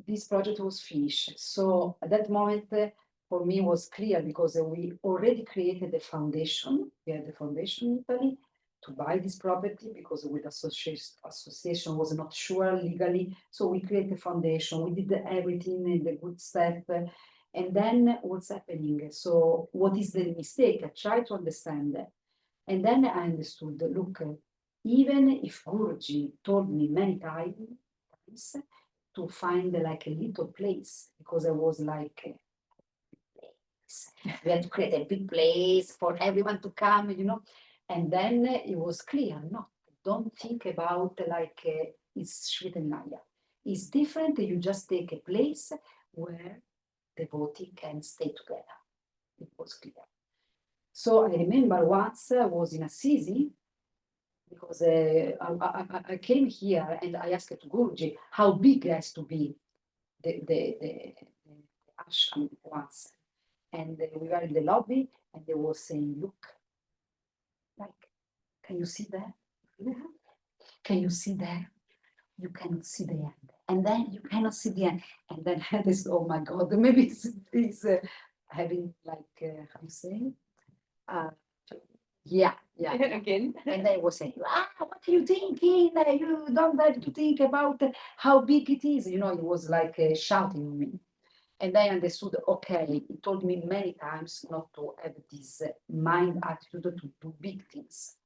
this project was finished. So at that moment, for me was clear because we already created the foundation. We had the foundation in Italy to buy this property because with association was not sure legally. So we created the foundation. We did everything in the good step. And then what's happening? So what is the mistake? I try to understand that. And then I understood, look, even if Guruji told me many times to find like a little place, because I was like, we had to create a big place for everyone to come, And then it was clear, no, don't think about like it's Shritanaya. It's different, you just take a place where devotee can stay together. It was clear. So I remember once I was in Assisi, because I came here and I asked to Guruji how big has to be the ashram once. And we were in the lobby and they were saying, look, like, can you see there? Can you see there? You cannot see the end. And then you cannot see the end. And then this, oh my God, maybe it's having like, how you say? Yeah. Again. And they were saying, what are you thinking? You don't have to think about how big it is. It was like shouting at me. And I understood, okay, he told me many times not to have this mind attitude to do big things.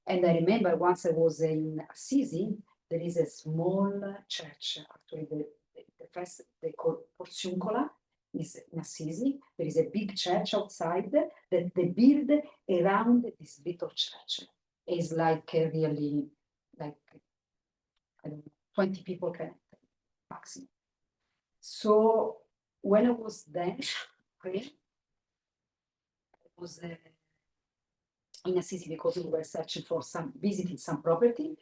And I remember once I was in Assisi, there is a small church, actually the first they call Porciuncola, is in Assisi. There is a big church outside that they build around this little church. It's like really, like, I don't know, 20 people connected, maximum. So when I was there, I was in Assisi because we were searching for visiting some property.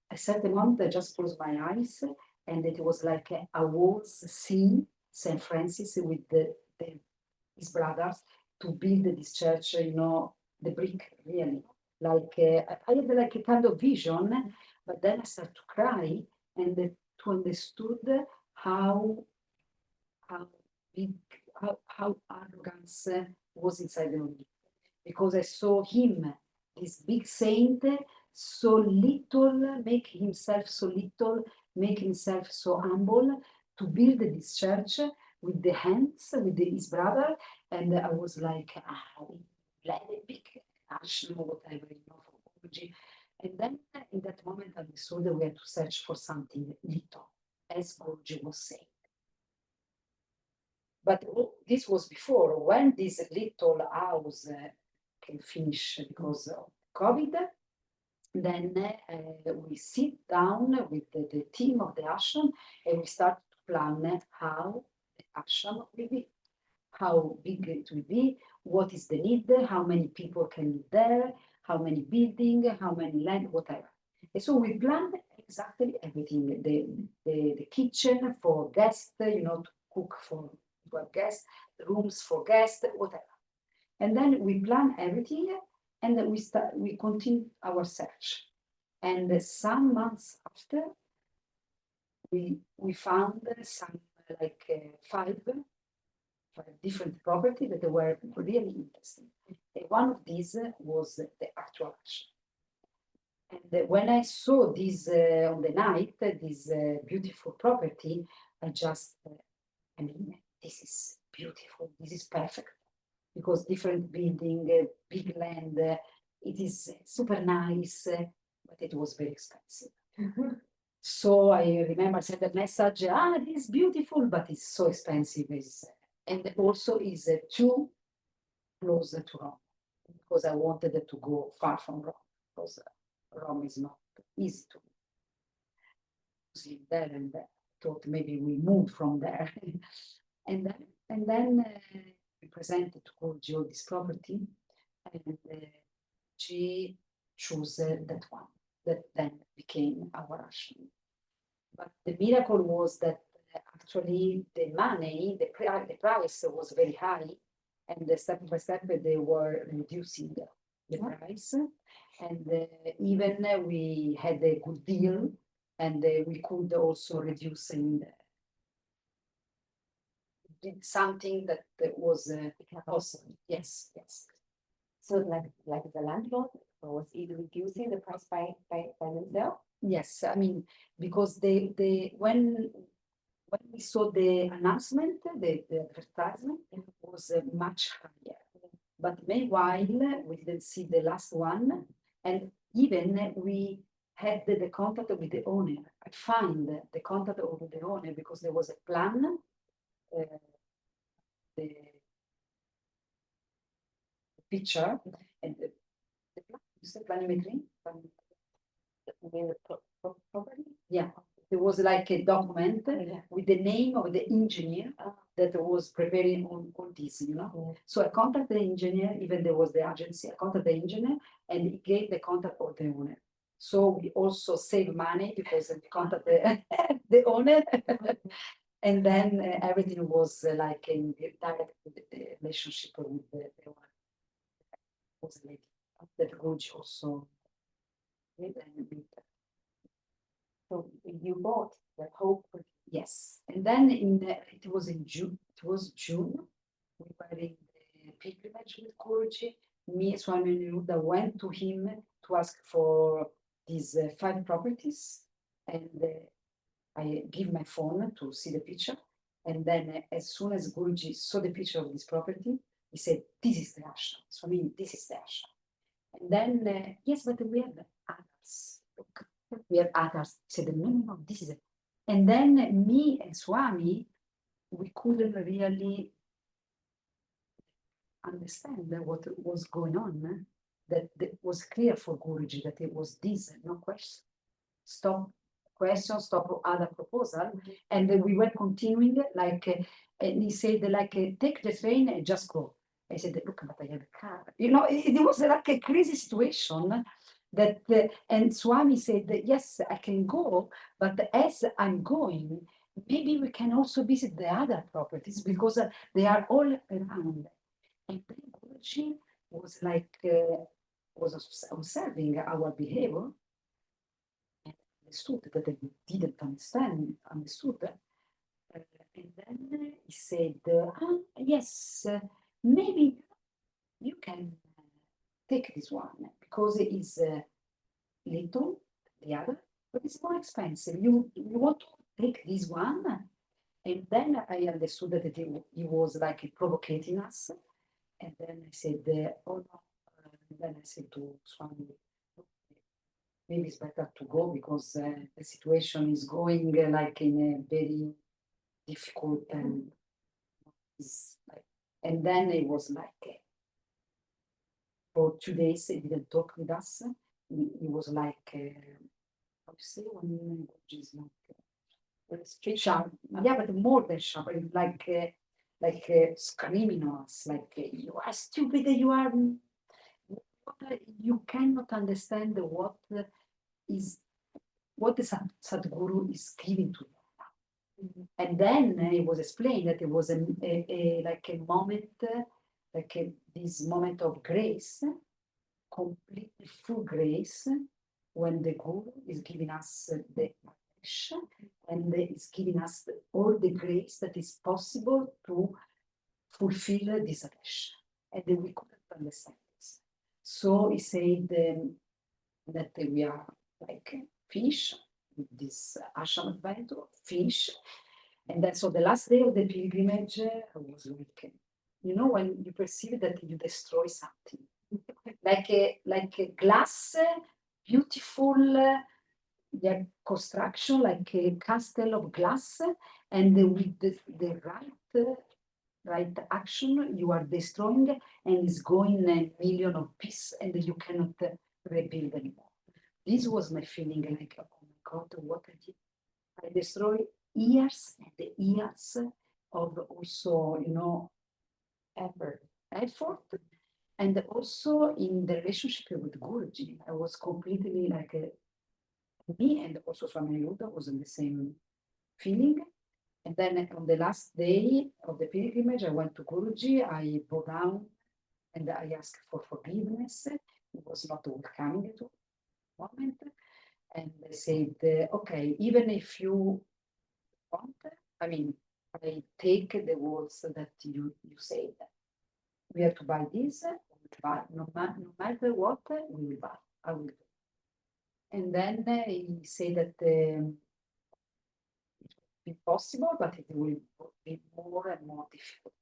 At a certain moment, I just closed my eyes and it was like a waltz scene, St. Francis with his brothers to build this church, the brick, really. Like, I had like a kind of vision, but then I started to cry and to understood how big, how arrogance was inside of me. Because I saw him, this big saint, so little, make himself so little, make himself so humble to build this church with the hands, with his brother. And I was like, like a big ashram or whatever, for Guruji. And then in that moment, I saw that we had to search for something little, as Guruji was saying. But this was before, when this little house can finish because of COVID, then we sit down with the team of the ashram and we start to plan how the ashram will be, how big it will be, what is the need, how many people can live there, how many buildings, how many land, whatever. And so we planned exactly everything, the kitchen for guests, to cook for guests, rooms for guests, whatever. And then we plan everything and then we continue our search. And some months after, we found some like five different property that were really interesting. And one of these was the actual ashram. And when I saw this on the night, this beautiful property, I just, this is beautiful, this is perfect. Because different building, big land, it is super nice, but it was very expensive. So I remember I sent a message, this is beautiful, but it's so expensive. And also is too close to Rome, because I wanted to go far from Rome, because Rome is not easy to was living there and thought maybe we move from there. And then we presented to Gurji all this property, and she chose that one that then became our ashram. But the miracle was that actually the money, the price was very high, and step by step they were reducing the price, and even we had a good deal, and we could also reduce and did something that was awesome. Yes, yes. So like the landlord was either reducing the price by themselves? Yes, I mean, because when we saw the announcement, the advertisement was much higher. But meanwhile, we didn't see the last one, and even we had the contact with the owner. I found the contact of the owner because there was a plan. The picture and the plan, is the planimetry? You mean the property? Yeah, there was like a document Yeah. with the name of the engineer that was preparing on this, you know. Yeah. So I contacted the engineer, even there was the agency, I contacted the engineer and he gave the contact of the owner. So we also save money because we contacted the owner. And then everything was like in direct relationship with the owner. Was a lady that Gucci also did and did. So you bought the whole property. Yes, and then it was in June. It was June. We were in the pilgrimage with Guruji. Me, Swami Niruddha went to him to ask for these 5 properties, and I give my phone to see the picture. And then, as soon as Guruji saw the picture of this property, he said, "This is the ashram." Swami, this is the ashram. And then, yes, but we have others. Look, we have others. He said, no, this is it. And then me and Swami, we couldn't really understand what was going on. That was clear for Guruji that it was this, no question. Stop question, stop other proposal. And we were continuing like, and he said like, take the train and just go. I said, look, but I have a car. You know, it was like a crazy situation that, and Swami said, yes, I can go, but as I'm going, maybe we can also visit the other properties because they are all around. And then Guruji was like, was observing our behavior and understood that I didn't understood. And then he said, yes, maybe you can take this one because it is little, the other, but it's more expensive. You want to take this one? And then I understood that he was like provoking us. And then I said, oh no. And then I said to Swami, maybe it's better to go because the situation is going like in a very difficult and and then it was like for 2 days he didn't talk with us. He was like how to say when is like street sharp. Yeah, but more than sharp, like screaming on us, like you are stupid, you cannot understand what is what the Sadhguru is giving to you. And then it was explained that it was like a moment, this moment of grace, completely full grace, when the Guru is giving us the Adesh, and is giving us all the grace that is possible to fulfill this Adesh. And then we couldn't understand this. So he said that we are like finished with this ashram adventure, finished. And then so the last day of the pilgrimage was like, you know, when you perceive that you destroy something, like a glass, beautiful construction, like a castle of glass, and with the right action, you are destroying, and it's going a million of pieces, and you cannot rebuild anymore. This was my feeling, like, oh my God, what I did. destroy years and the years of also, Effort. effort. And also in the relationship with Guruji, I was completely like me and also Swami Yuda was in the same feeling. And then on the last day of the pilgrimage, I went to Guruji, I bowed down and I asked for forgiveness. It was not welcoming at all moment. And they said, okay, even if you want, I mean, I take the words that you said. We have to buy this, we will buy. No matter what, we will buy. I will do. And then he said that it will be possible, but it will be more and more difficult.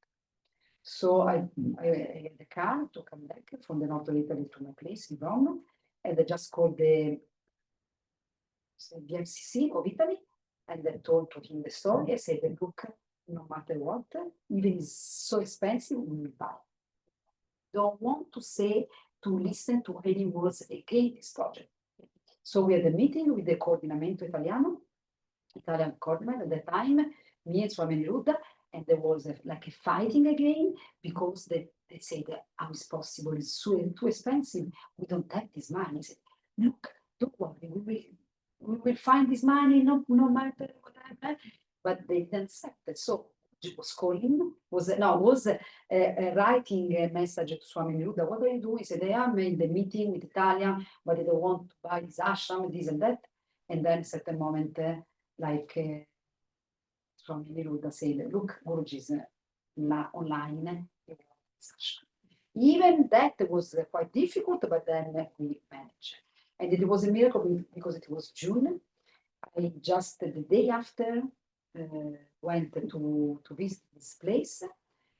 So I had the car to come back from the north of Italy to my place in Rome, and I just called the BMCC of Italy, and I told to him the story. I said, look, no matter what, even it's so expensive, we will buy. Don't want to say, to listen to any words against this project. So we had a meeting with the Coordinamento Italian coordinate at the time, me and Swami Ruda, and there was like a fighting again because they said, how is possible? It's too expensive. We don't have this money. I said, look, don't worry, we will find this money, no matter what happens. But they didn't accept it. So he was calling, was writing a message to Swami Niruddha. What are you doing? He said, I made the meeting with Italian, but they don't want to buy this ashram, this and that. And then at a moment, Swami Niruddha said, look, Guruji is online. Even that was quite difficult, but then we managed. And it was a miracle because it was June. I just the day after went to visit this place,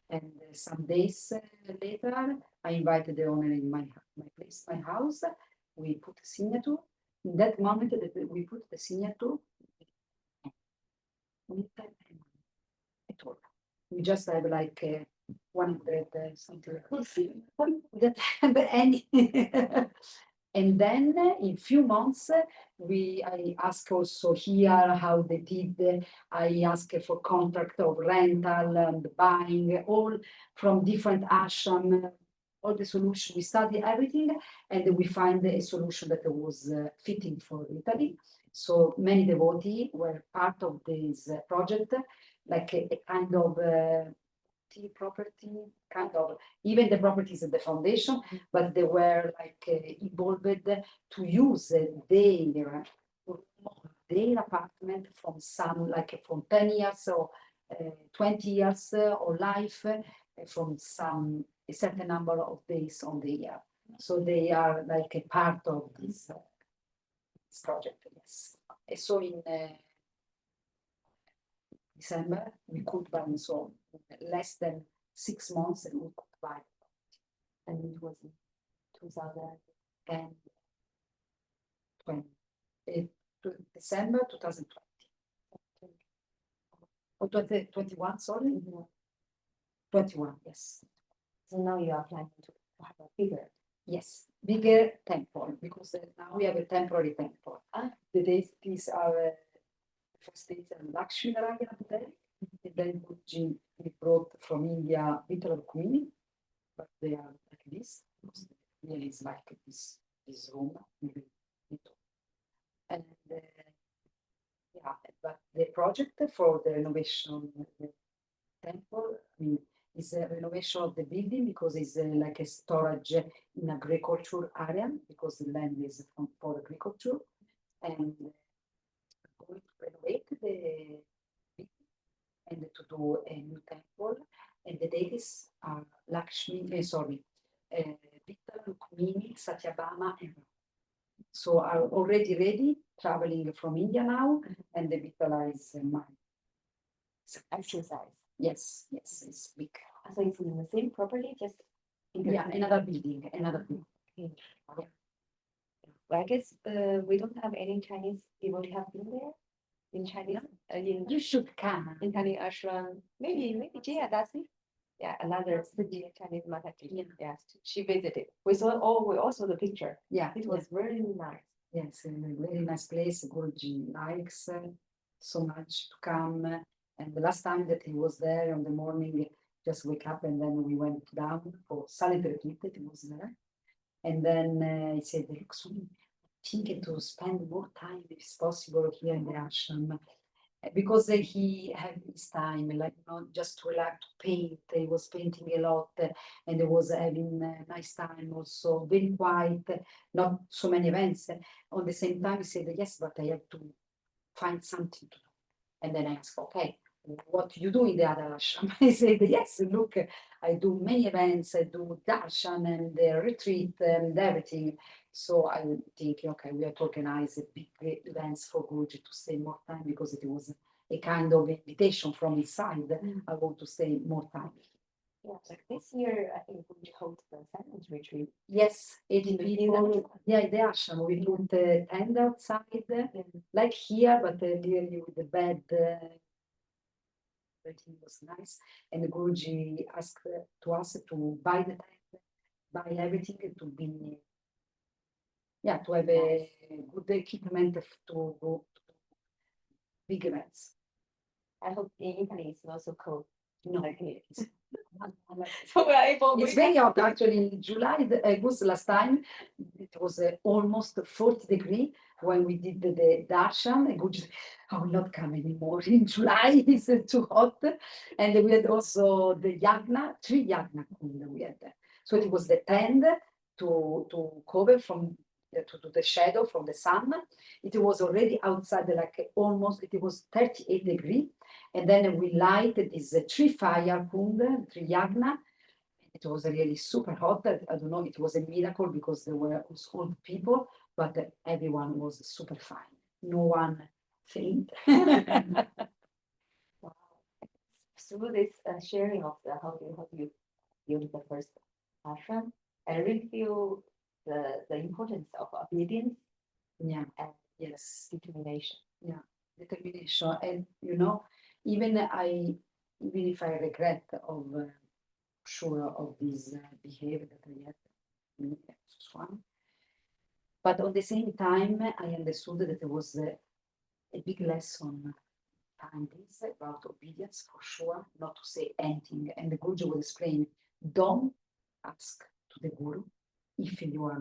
and some days later, I invited the owner in my place, my house. We put a signature. In that moment that we put the signature, we didn't have any money at all. We just have like 100 something like this. We didn't have any. And then in few months, I asked also here how they did. I asked for contract of rental and buying, all from different ashram, all the solution. We studied everything, and we find a solution that was fitting for Italy. So many devotees were part of this project, like a kind of property, kind of, even the properties at the foundation, but they were like involved to use their apartment from some, like from 10 years or 20 years or life from a certain number of days on the year. So they are like a part of this project, yes. And so in December, we could buy, so less than 6 months, and we could buy. And it was in 2010, December 2020. Or 2021, sorry? 21, yes. So now you are planning to have a bigger. Yes, bigger temple, because now we have a temporary temple. These are first days and Lakshmi Narayana today. And then Guruji we brought from India Vitala Rukmini, but they are like this. Really is like this room, maybe. And yeah, but the project for the renovation of the temple, I mean, is a renovation of the building because it's like a storage in agriculture area, because the land is for agriculture, and going to renovate the building and to do a new temple. And the deities are Lakshmi, Vitala Rukmini, Satyabhama, and so are already ready, traveling from India now, and the Vitala is mine. Exercise. Yes, it's big. So it's in the same property, just Yeah, another building. Okay. Well, I guess we don't have any Chinese people who have been there in Chinese. You should come. In Chinese ashram, maybe Jaya Dasi. Yeah, another city Chinese mother teacher. Yeah, she visited. We also the picture. Yeah, It was very nice. Yes, a very nice place. Guruji likes. so much to come. And the last time that he was there in the morning, just wake up and then we went down for silent retreat that he was there. And then he said, look, Sumi, thinking to spend more time if it's possible here in the ashram. Because he had his time, like just to relax, to paint. He was painting a lot, and he was having a nice time also, very quiet, not so many events. On the same time, he said, yes, but I have to find something to do. And then I asked, okay, what do you do in the other ashram? I said, yes, look, I do many events, I do darshan and the retreat and everything. So I would think, okay, we have to organize big events for Guruji to stay more time because it was a kind of invitation from his side. I want to stay more time. Yeah, like this year, I think we hold the silent retreat. Yes, 80 In the people. Yeah, in the ashram, we put the tent outside, like here, but really with the bed. Everything was nice. And the Guruji asked to us to buy the tent, buy everything to be, yeah, to have a good equipment to go to big events. I hope in Italy it's not so cold. No, Like here. like- So we are able. It's very hot actually. In July, August last time, it was almost 40 degrees when we did the darshan. And Guruji said, I will not come anymore. In July, it's too hot. And we had also the yagna, 3 yagna kunda we had. So it was the tent to cover from to do the shadow from the sun. It was already outside, like almost, it was 38 degrees. And then we lighted these 3 fire kunda, 3 yagna. It was really super hot. I don't know, it was a miracle because there were old people, but everyone was super fine. No one faint. Wow. Through this sharing of the how you build the first ashram, I really feel the importance of obedience Yeah, and yes, determination. yeah, determination. And even if I regret of sure of this behavior that I had, this one. But at the same time, I understood that there was a big lesson behind this about obedience for sure, not to say anything. And the Guruji will explain, don't ask to the Guru if you are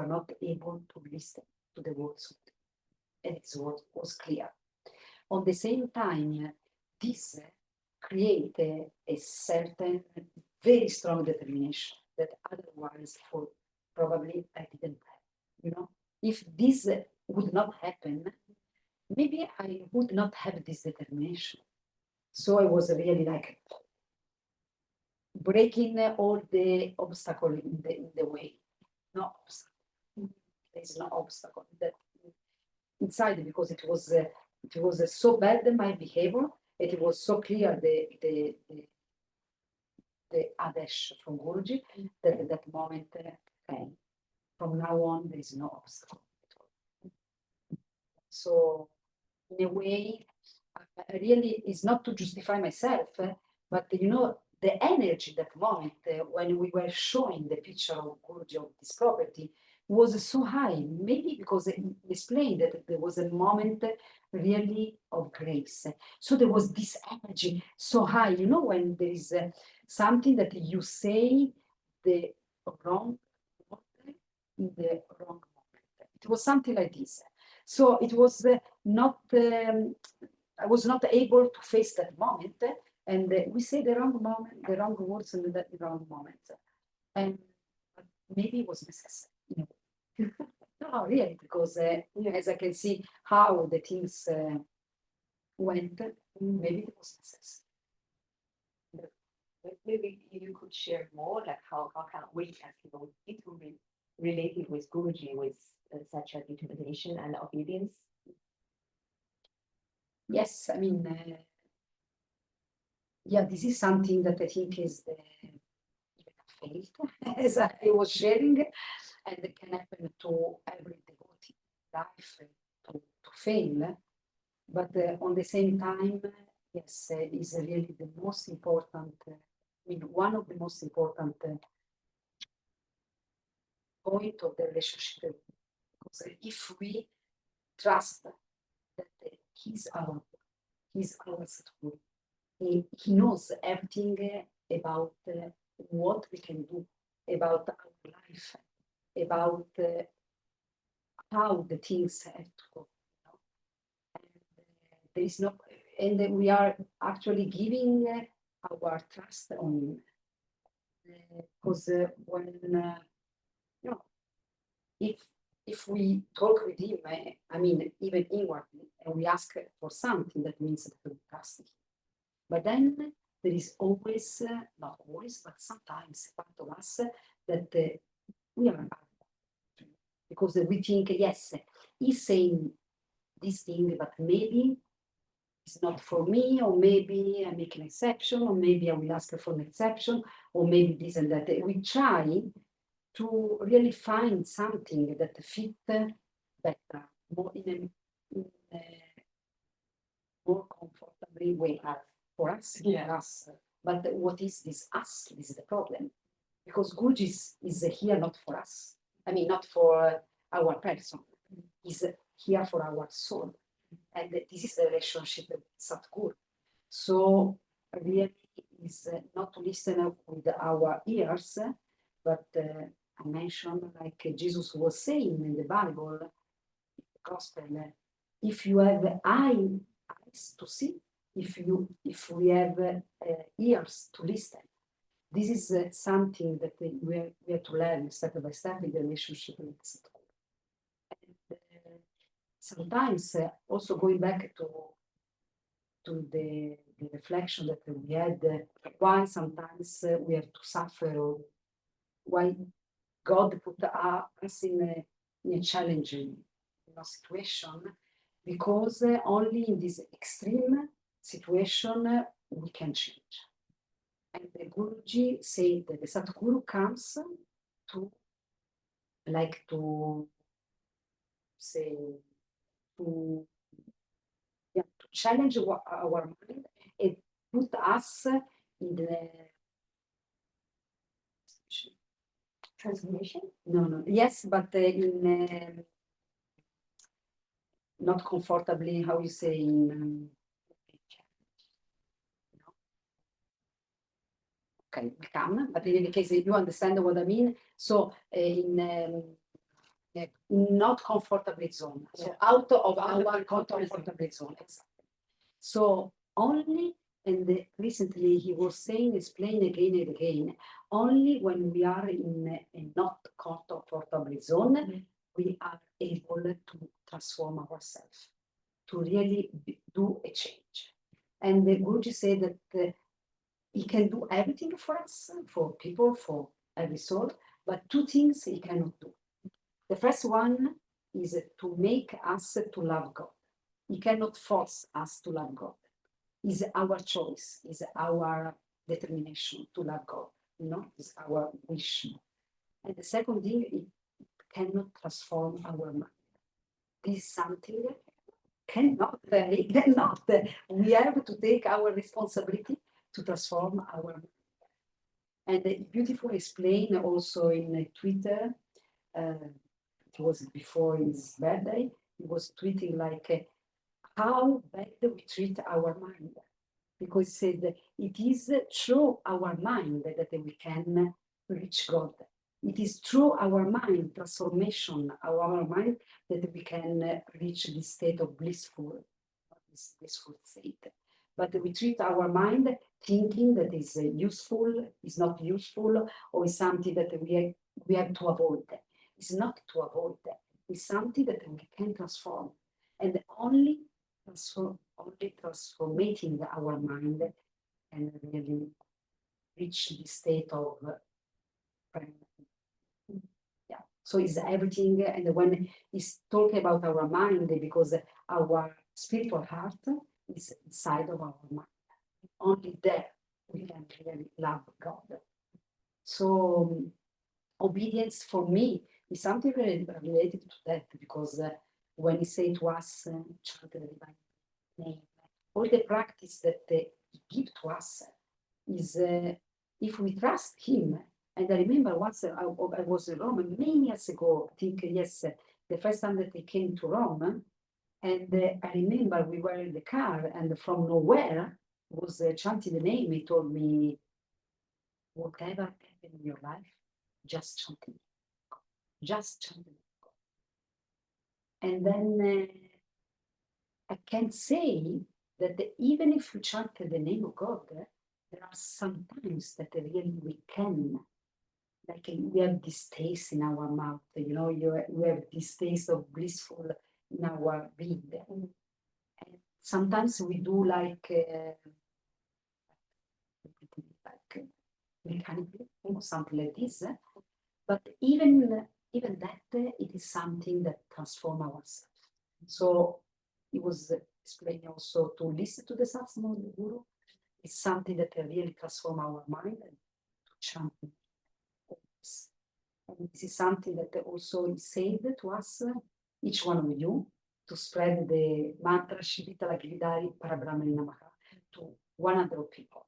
not able to listen to the words. And it's what was clear. On the same time, this create a certain very strong determination that otherwise for probably I didn't have. If this would not happen, maybe I would not have this determination. So I was really like breaking all the obstacle in the way. No obstacle. There's no obstacle that inside because it was so bad my behavior. It was so clear the Adesh from Guruji that at that moment, okay, from now on there is no obstacle. So in a way, I really is not to justify myself, but the energy that moment when we were showing the picture of Guruji of this property was so high. Maybe because he explained that there was a moment really of grace. So there was this energy so high. When there is something that you say the wrong word in the wrong moment. It was something like this. So it was not. I was not able to face that moment, and we say the wrong moment, the wrong words, in the wrong moment, and maybe it was necessary. No, really, because as I can see how the things went, maybe it was necessary. Maybe you could share more, like how can we as people need to be related with Guruji with such a determination and obedience? Yes, I mean, yeah, this is something that I think is failed, as I was sharing, and it can happen to every devotee life to fail. But on the same time, yes, is really the most important, one of the most important point of the relationship. Because if we trust he's our Sadhguru. He knows everything about what we can do, about our life, about how the things have to go. You know? And there is no, and we are actually giving our trust on him. Because when you know, if we talk with him, I mean, even inwardly, and we ask for something, that means that we trust him. But then there is always, not always, but sometimes part of us that we are bad. Because we think, yes, he's saying this thing, but maybe it's not for me, or maybe I make an exception, or maybe I will ask for an exception, or maybe this and that. We try to really find something that fit better, more in a more comfortably way for us. Yeah. Us. But what is this us? This is the problem. Because Guruji is here not for us. I mean, not for our person. He's here for our soul. And this is the relationship with Sadhguru. So really is not to listen with our ears, but I mentioned, like Jesus was saying in the Bible, the Gospel, if you have eyes to see, if we have ears to listen, this is something that we have to learn step by step in the relationship with Sadhguru. And sometimes also going back to the reflection that we had, why sometimes we have to suffer, or why God put us in a challenging situation, because only in this extreme situation we can change. And the Guruji said that the Sadhguru comes to, like, to say, to challenge our mind and put us in the Transformation? no, yes, but in not comfortably, how you say, in okay, become, but in any case, you understand what I mean. So in not comfortable zone, so Yeah. out of our comfortable zone, exactly. So only, and recently he was saying, explain again and again, only when we are in a not comfortable zone, Mhm. we are able to transform ourselves, to really do a change. And the Guruji said that he can do everything for us, for people, for every soul, but two things he cannot do. The first one is to make us to love God. He cannot force us to love God. It's our choice, it's our determination to love God. You know, it's our wish. And the second thing, it cannot transform our mind. This is something it cannot. We have to take our responsibility to transform our mind. And beautifully explained also in Twitter, it was before his birthday, he was tweeting like how bad we treat our mind. Because he said it is through our mind that we can reach God. It is through our mind transformation, our mind, that we can reach this state of blissful state. But we treat our mind thinking that is useful, is not useful, or is something that we have to avoid. It's not to avoid. It's something that we can transform. And only transforming our mind and really reach the state of yeah. So it's everything, and when he's talking about our mind, because our spiritual heart is inside of our mind. Only there we can really love God. So obedience for me is something related to that, because when he say to us, chant the divine name, all the practice that he give to us is if we trust him. And I remember once I was in Rome many years ago, I think, yes, the first time that I came to Rome, And I remember we were in the car, and from nowhere was chanting the name. He told me, whatever happened in your life, just chant the name of God. Just chant the name of God. And then I can say that even if we chant the name of God, there are some times that really we can, like we have this taste in our mouth, you know, we have this taste of blissful in our being. And sometimes we do like mechanically or something like this. But even that, it is something that transforms ourselves. So it was explaining also to listen to the satsang of the Guru is something that really transforms our mind and to chant. And this is something that also is said to us, each one of you, to spread the mantra Shivitala Giridhari Parabrahmani Namaha to 100 people.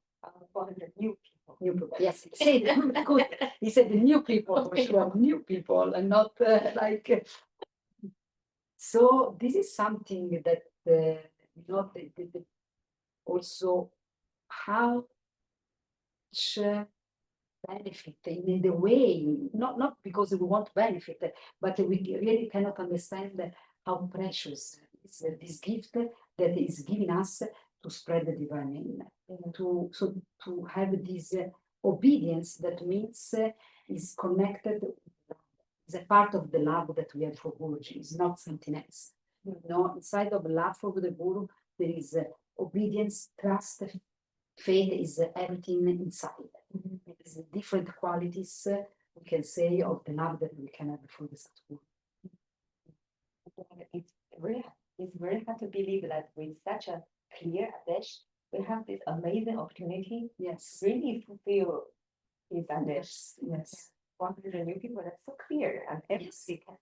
100 new people. New people. Yes, he said good. He said the new people for sure, new people, and not like. So this is something that you know also how much benefit in the way, not because we want to benefit, but we really cannot understand how precious is this gift that is given us to spread the divine name, to have this obedience that means is connected, is a part of the love that we have for Guruji, is not something else. You know, inside of love for the Guru, there is obedience, trust, faith is everything inside. It is different qualities we can say of the love that we can have for the Satguru. It's very hard to believe that with such a clear Adesh, we have this amazing opportunity. Yes. Really fulfill his Adesh. Yes. Yes. 100 new people, that's so clear, and everybody can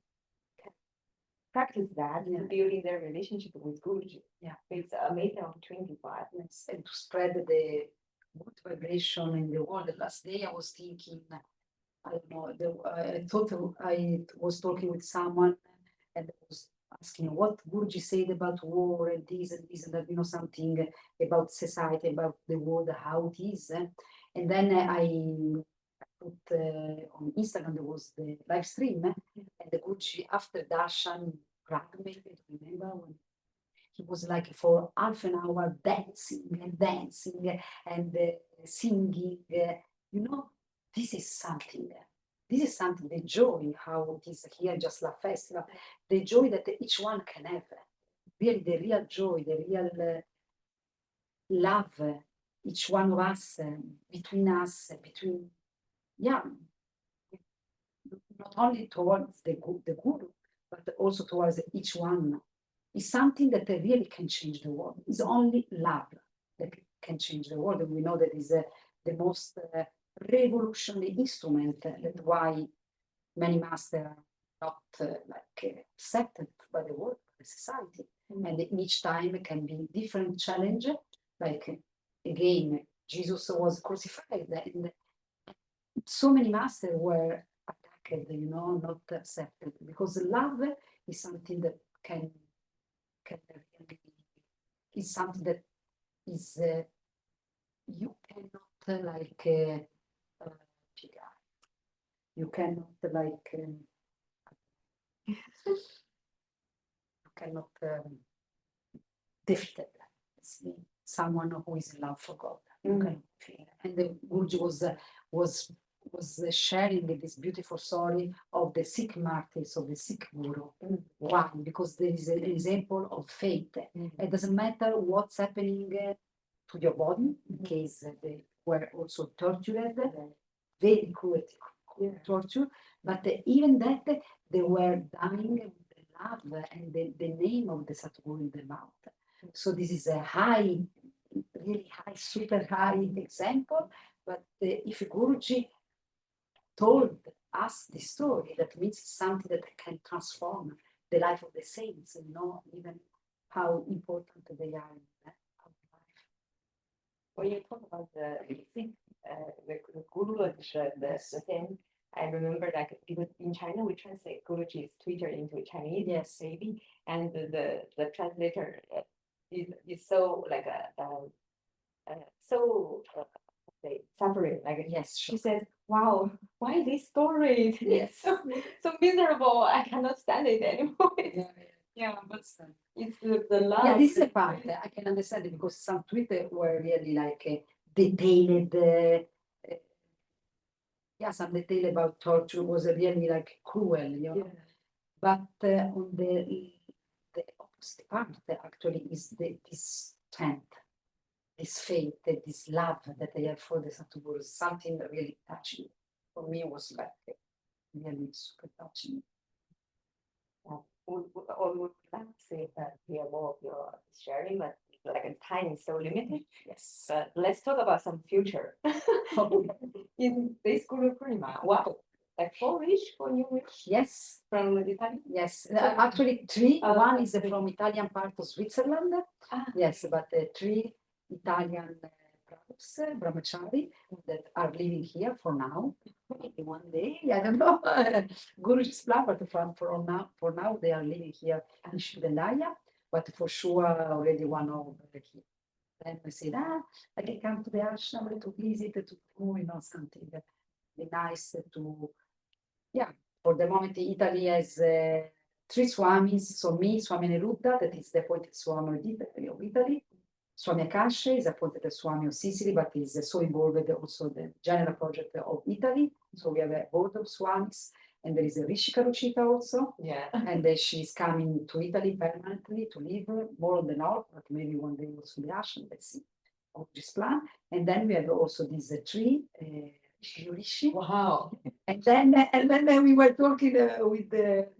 practice that, building their relationship with Guruji. Yeah. It's an amazing opportunity for us. Yes. And to spread the good vibration in the world. The last day I was thinking, I don't know, I thought I was talking with someone and I was asking what Guruji said about war and this and that, you know, something about society, about the world, how it is. And then I put on Instagram, there was the live stream, and the Guruji after Darshan, Prague, maybe, I don't remember when. He was like for half an hour dancing and singing. You know, this is something. This is something, the joy, how it is here, Just Love Festival, the joy that each one can have. Really, the real joy, the real love, each one of us, between, yeah, not only towards the Guru, but also towards each one. Is something that really can change the world. It's only love that can change the world. And we know that is the most revolutionary instrument. That's why many masters are not accepted by the world, by the society. And each time it can be different challenge. Like again, Jesus was crucified, and so many masters were attacked, you know, not accepted, because love is something that can really, is something that is you cannot you cannot you cannot defeat it. It's someone who is in love for God. You can feel. And the Guruji was sharing this beautiful story of the Sikh martyrs, of the Sikh Guru. Why? Because there is an example of faith. It doesn't matter what's happening to your body, in case they were also tortured, very cruel torture, but even that they were dying with the love and the name of the Satguru in the mouth. So this is a high, really high, super high example. But if Guruji told us the story, that means something that can transform the life of the saints, and know even how important they are in our life. When you talk about the Guru and the saint, I remember like because in China we translate Guruji's Twitter into Chinese, Yes. maybe, and the translator is so like so say suffering like Yes, she sure. said, "Wow, why this story is Yes. so miserable? I cannot stand it anymore." Yeah, but It's the love. yeah, this is a part I can understand it because some Twitter were really like detailed. Yeah, some detail about torture was really like cruel, you know. But on the opposite part actually is this strength, this faith, this love that I have for the Satguru, something that really touching. For me, was like really super touching. Would like to say that hear more of your sharing, but like time is so limited. Yes. But let's talk about some future. In this Guru Purnima, wow, like 4 wish, 4 new wish Yes. from Italy. Yes, So- actually three. One is three. from Italian part of Switzerland. Ah, Yes, but three Italian brothers, brahmachari, that are living here for now. Maybe one day, I don't know. Guruji's plan, but for now, they are living here in Shivendaya. But for sure, already one of here. Then we said, I can come to the ashram to visit, to do, something be nice to, yeah. For the moment, Italy has three Swamis. So me, Swami Neruda, that is the appointed Swami of Italy. Swami Akasha is appointed as Swami of Sicily, but is so involved also the general project of Italy. So we have a board of Swamis, and there is a Rishi Karuchita also. yeah. And she's coming to Italy permanently to live more on the north, but maybe one day also the Ashram. Let's see. This plan. And then we have also these three. Rishi. Wow. And then we were talking with Bridget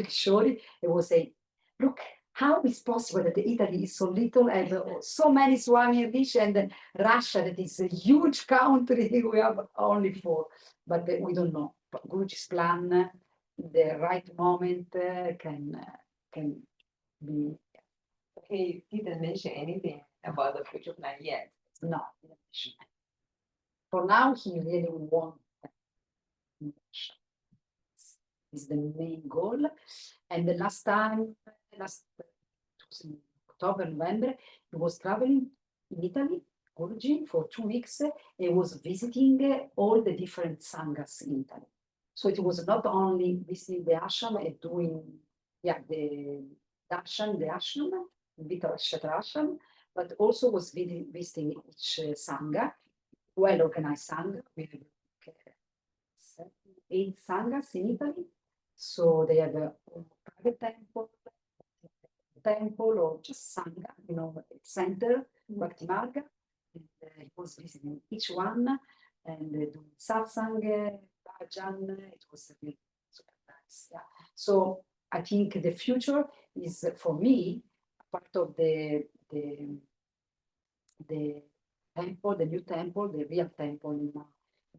Kishori. It was saying, look, how is possible that Italy is so little and so many Swami and Rishi, and Russia, that is a huge country, we have only 4, but we don't know. But Guruji's plan, the right moment can be. He didn't mention anything about the future plan yet. No. For now, he really wants is the main goal. And the last October, November, he was traveling in Italy, Guruji, for 2 weeks. He was visiting all the different sanghas in Italy. So it was not only visiting the ashram and doing, the darshan, the ashram, Vikrashatra ashram, but also was visiting each sangha, well-organized sangha, with 8 sanghas in Italy. So they have a private temple or just sangha, center, Bhakti Marga. And he was visiting each one and doing satsang, bhajan. It was really super nice. Yeah. So I think the future is for me part of the temple, the new temple, the real temple in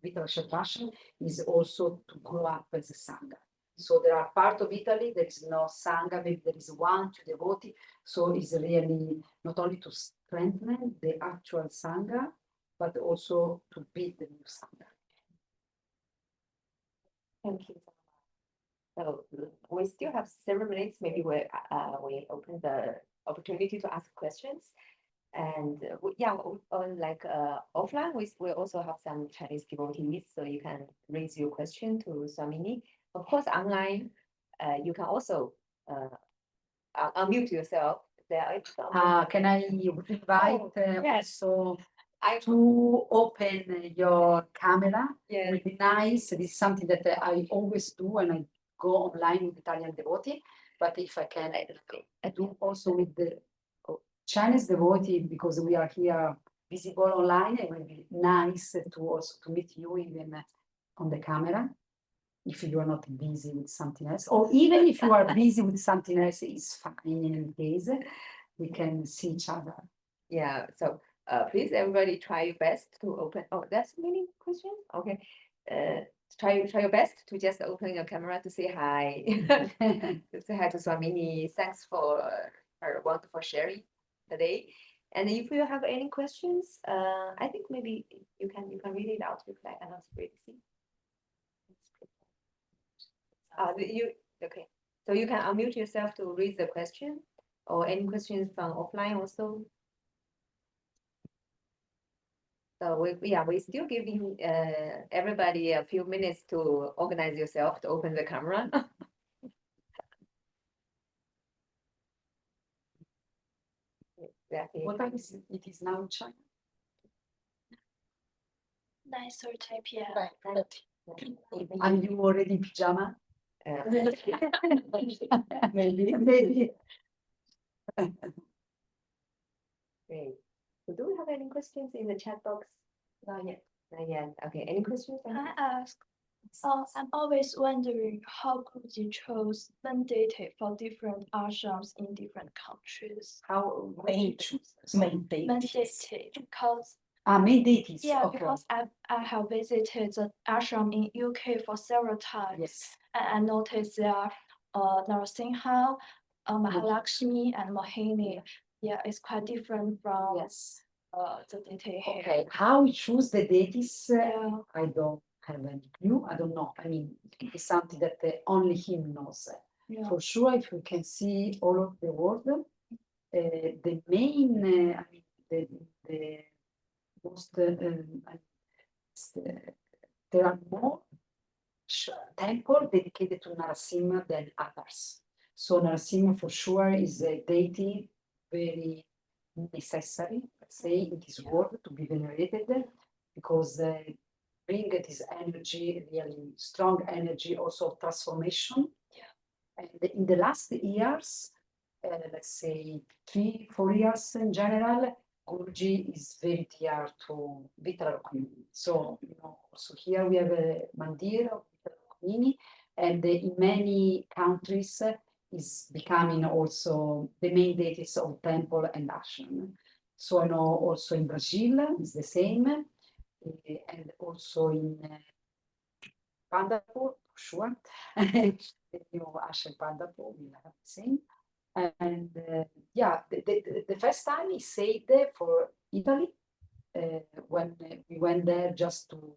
Vikrashatra is also to grow up as a sangha. So there are part of Italy, there is no sangha, maybe there is 1, 2 devotee. So it's really not only to strengthen the actual sangha, but also to build the new sangha. Thank you so much. So we still have several minutes. Maybe we open the opportunity to ask questions. And offline, we also have some Chinese devotees, so you can raise your question to Swamini. Of course, online, you can also unmute yourself. Can I invite yes. also to open your camera? Yeah. It would be nice. This is something that I always do when I go online with Italian devotee. But if I can, I do also with the Chinese devotee, because we are here visible online. It will be nice to also to meet you even on the camera, if you are not busy with something else, or even if you are busy with something else, it's fine. In any case, we can see each other. Yeah. So please, everybody, try your best to open. Oh, that's many questions. Okay. Try your best to just open your camera to say hi. To say hi to Swamini. Thanks for her wonderful sharing today. And if you have any questions, I think maybe you can read it out. Reply, and I'll read it. Okay. So you can unmute yourself to raise the question, or any questions from offline also. So we're still giving everybody a few minutes to organize yourself to open the camera. Exactly. What time is it? It is now in China? 9:30 p.m. Are you already in pajama? Maybe. Maybe. Great. So do we have any questions in the chat box? Not yet. Not yet. Okay. Any questions? Can I ask? I'm always wondering how Guruji chose mandated for different ashrams in different countries. How Mandated because mandated. yeah, Okay. because I have visited the ashram in UK for several times. Yes. And I noticed there are Narasimha, Mahalakshmi, and Mohini. Yeah, it's quite different from Yes. the deity here. Okay. How we choose the deities? Yeah. I don't have any clue. I don't know. I mean, it's something that only him knows. Yeah. For sure, if you can see all of the world, the main, I mean, the most, there are more temple dedicated to Narasimha than others. So Narasimha for sure is a deity very necessary, let's say, in this world to be venerated because bring this energy, really strong energy, also of transformation. Yeah. And in the last years, let's say 3-4 years in general, Guruji is very dear to Vitala Rukmini. So, you know, also here we have a mandir of Vitala Rukmini, and in many countries is becoming also the main deities of temple and ashram. So I know also in Brazil is the same, and also in Pandapur, for sure. The new ashram Pandapur will have the same. And yeah, the first time he said for Italy, when we went there just to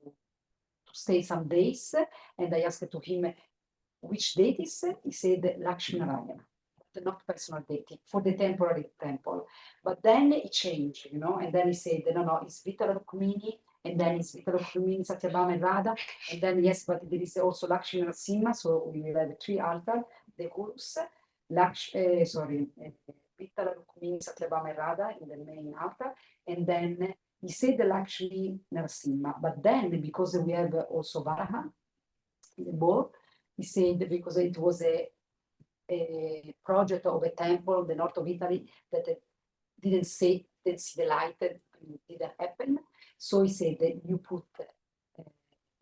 stay some days, and I asked to him which deities. He said Lakshmi Narayana, not personal deity, for the temporary temple. But then it changed, you know, and then he said, no, it's Vitala Rukmini, and then it's Vitala Rukmini, Satyabhama and Radha, and then yes, but there is also Lakshmi Narasimha, so we will have 3 altars, the gurus, Vitala Rukmini, Satyabhama and Radha in the main altar, and then he said the Lakshmi Narasimha, but then because we have also Varaha in the board, he said because it was a project of a temple in the north of Italy that didn't see the light, didn't happen. So he said that you put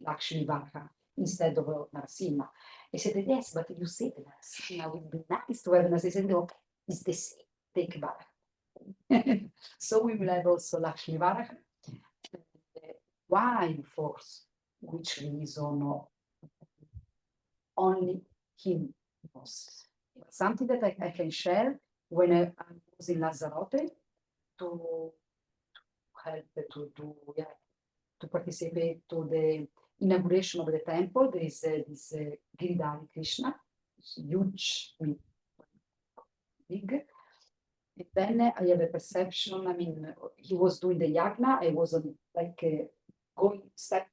Lakshmi Varaha instead of Narasimha. He said, yes, but you said Narasimha would be nice to have Narasimha. He said, okay, it's the same, take Varaha. So we will have also Lakshmi Varaha. Why force? Which reason? Only him knows. Something that I can share when I was in Lanzarote to help to participate to the inauguration of the temple. There is this Giridhari Krishna, huge, I mean, big. And then I have a perception, I mean, he was doing the yagna, I was like going step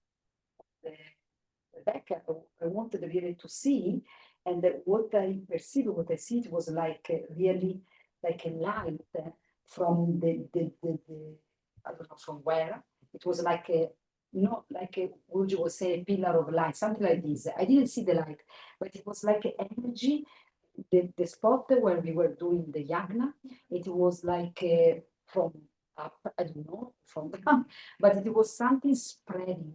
back, I wanted really to see, and what I perceived, what I see, it was like really like a light from the I don't know from where. It was like a, not like a, would you say, a pillar of light, something like this. I didn't see the light, but it was like energy. The spot where we were doing the yagna, it was like from up, I don't know, from down, but it was something spreading.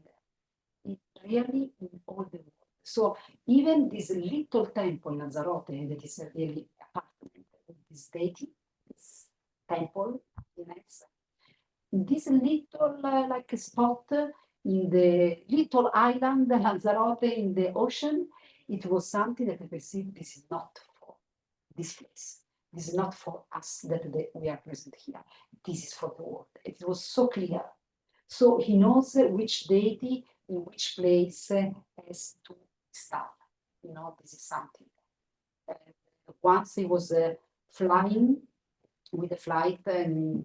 It really in all the world. So even this little temple in Lanzarote, that is a really apartment with this deity, this temple in Venice, this little like a spot in the little island Lanzarote in the ocean, it was something that I perceived this is not for this place. This is not for us that we are present here. This is for the world. It was so clear. So he knows which deity in which place has to start. this is something. Once he was flying with the flight, and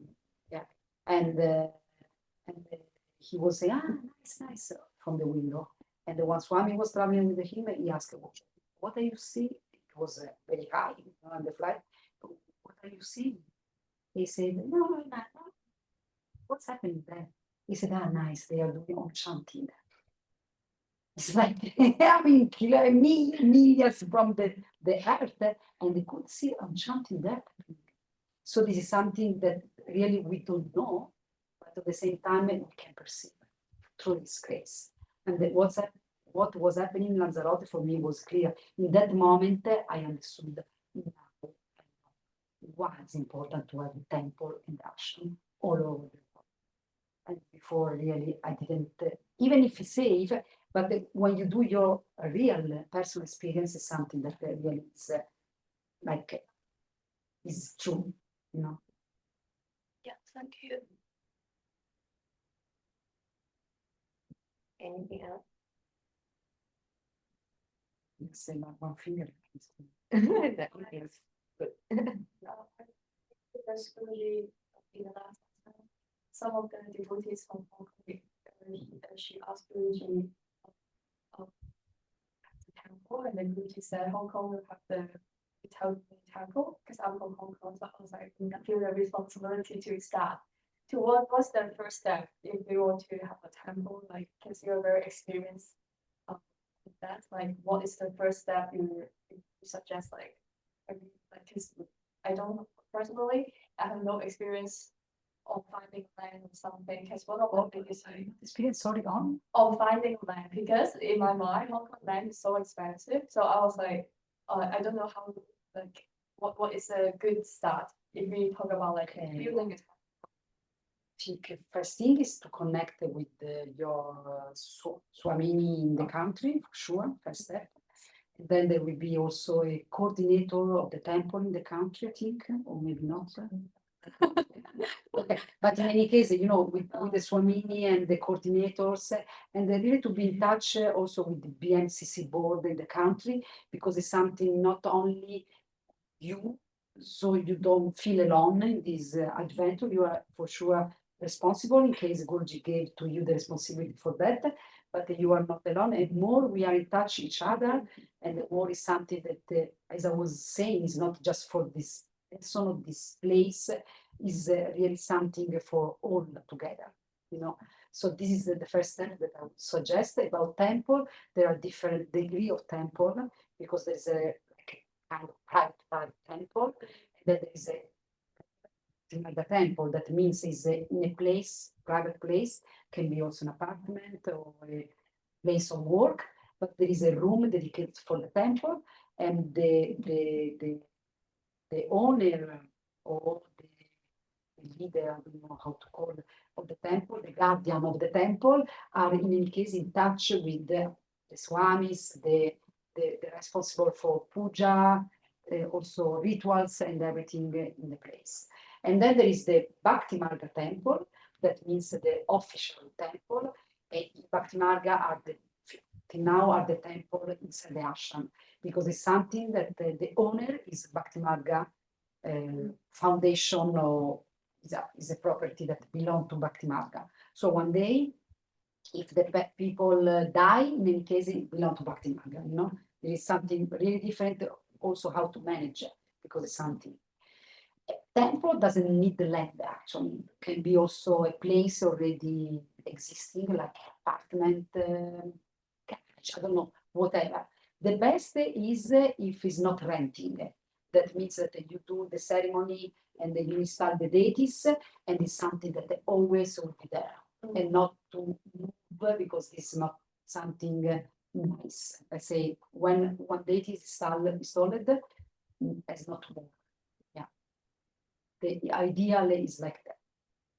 he was saying, nice, from the window. And one Swami was traveling with him, and he asked, what do you see? It was very high on the flight. What are you seeing? He said, no. What's happening there? He said, nice, they are doing all chanting. It's like, I mean, millions from the earth, and they could see on chanting there. So this is something that really we don't know, but at the same time we can perceive through this grace. And what was happening in Lanzarote for me was clear. In that moment, I understood why it's important to have a temple and ashram all over the world. And before, really, I didn't, even if it's safe, but when you do your real personal experience, is something that really is true, Yeah, thank you. Anything else? Say one finger. That is good. That's really in the last time. Some of the devotees from Hong Kong, she asked Guruji of the temple, and then Guruji said Hong Kong will have the temple, because I'm from Hong Kong, so I was like, I feel the responsibility to start. To what's the first step if we want to have a temple? Like, because you're very experienced with that. Like, what is the first step you suggest? Because I don't personally, I have no experience on finding land or something. Because one of the biggest Experience, sorry, on finding land, because in my mind, Hong Kong land is so expensive. So I was like, I don't know how, like, what is a good start if we talk about like building it. I think first thing is to connect with your Swamini in the country, for sure, first step. And then there will be also a coordinator of the temple in the country, I think, or maybe not. Okay. But in any case, with the Swamini and the coordinators, and really to be in touch also with the BMCC board in the country, because it's something not only you, so you don't feel alone in this adventure. You are for sure responsible in case Guruji gave to you the responsibility for that, but you are not alone. And more we are in touch each other, and more is something that, as I was saying, is not just for this person of this place, is really something for all together. So this is the first step that I would suggest about temple. There are different degree of temple, because there's a kind of private temple, and then there is a temple, that means is in a place, private place, can be also an apartment or a place of work, but there is a room dedicated for the temple, and the owner or the leader, I don't know how to call it, of the temple, the guardian of the temple, are in any case in touch with the swamis, the responsible for puja, also rituals and everything in the place. And then there is the Bhakti Marga temple, that means the official temple, and Bhakti Marga now are the temple inside the ashram, because it's something that the owner is Bhakti Marga foundation, or is a property that belong to Bhakti Marga. So one day, if the people die, in any case, it belongs to Bhakti Marga. There is something really different also how to manage it, because it's something. A temple doesn't need the land, actually. It can be also a place already existing, like apartment, garage, I don't know, whatever. The best is if it's not renting. That means that you do the ceremony and then you install the deities, and it's something that always will be there, and not to move, because it's not something nice. I say when one deity is installed, it's not more. Yeah. The ideal is like that.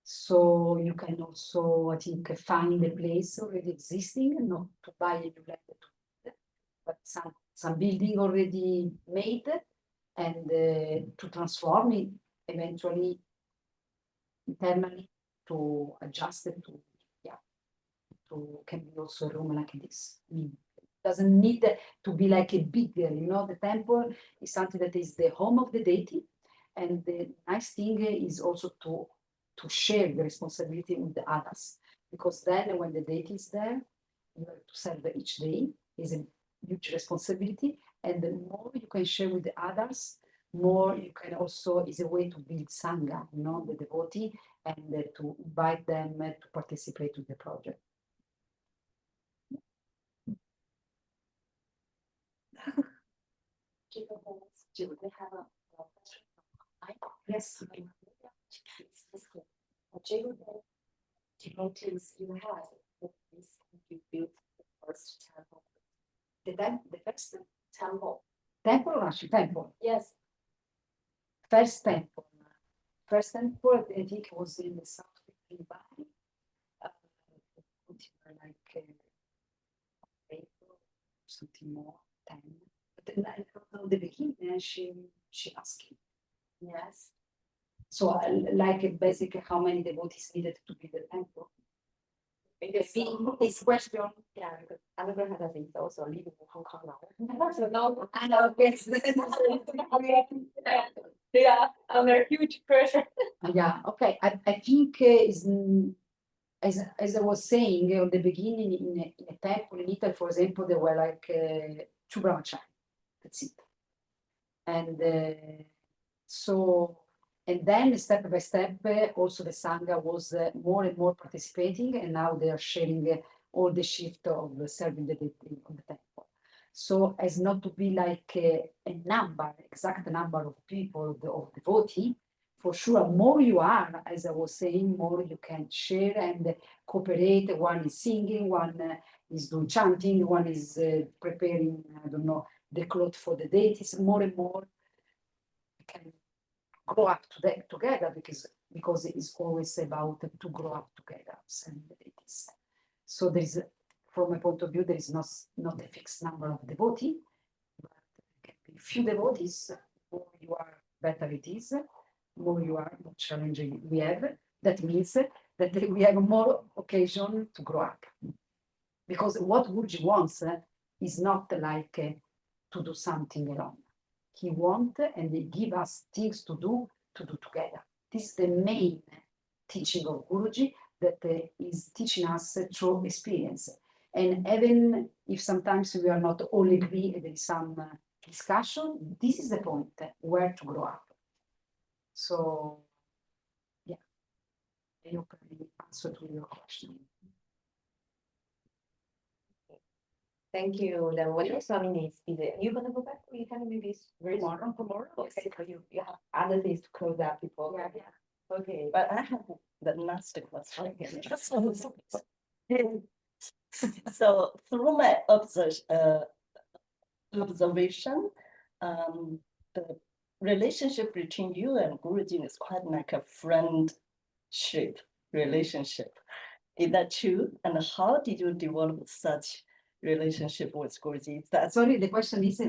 So you can also, I think, find a place already existing, and not to buy a new land, but some building already made, and to transform it eventually internally, to adjust it to can be also a room like this. I mean, doesn't need to be like a big, the temple is something that is the home of the deity. And the nice thing is also to share the responsibility with the others, because then when the deity is there, you have to serve each day is a huge responsibility. And the more you can share with the others, more you can also is a way to build sangha, the devotee, and to invite them to participate in the project. Do we have a question? Yes. Devotees you had, you built the first temple. The first Temple. temple, Rashi, temple. Yes. First temple. First temple, I think, was in the south of Bali. Like April, something more, 10. But then I don't know the beginning, she asked him. Yes. So like basically how many devotees needed to be the temple. Because His question. Yeah, because Anugrahada is also living in Hong Kong now. so now I know, yes. they are under huge pressure. Yeah, okay. I think is as I was saying at the beginning in a temple in Italy, for example, there were like 2 brahmachari. That's it. And and then step by step, also the Sangha was more and more participating, and now they are sharing all the shift of serving the deity on the temple. So as not to be like a number, exact number of people, of devotee, for sure, more you are, as I was saying, more you can share and cooperate. One is singing, one is doing chanting, one is preparing, I don't know, the cloth for the deities. More and more we can grow up together because it is always about to grow up together. And it is. So there is, from my point of view, there is not a fixed number of devotees, but it can be few devotees. More you are, better it is. More you are, more challenging we have. That means that we have more occasion to grow up. Because what Guruji wants is not like to do something alone. He wants and he give us things to do together. This is the main teaching of Guruji that is teaching us through experience. And even if sometimes we are not all agree and there is some discussion, this is the point where to grow up. So, yeah, I hope I answered to your question. Thank you. Then what your Swami is it you gonna go back or you can maybe very Tomorrow? Okay, so you have other things to close up before. Yeah. Okay, But I have the nasty question. Just one second. So through my observation, the relationship between you and Guruji is quite like a friendship relationship. Is that true? And how did you develop such relationship with Guruji? That's Sorry, the question is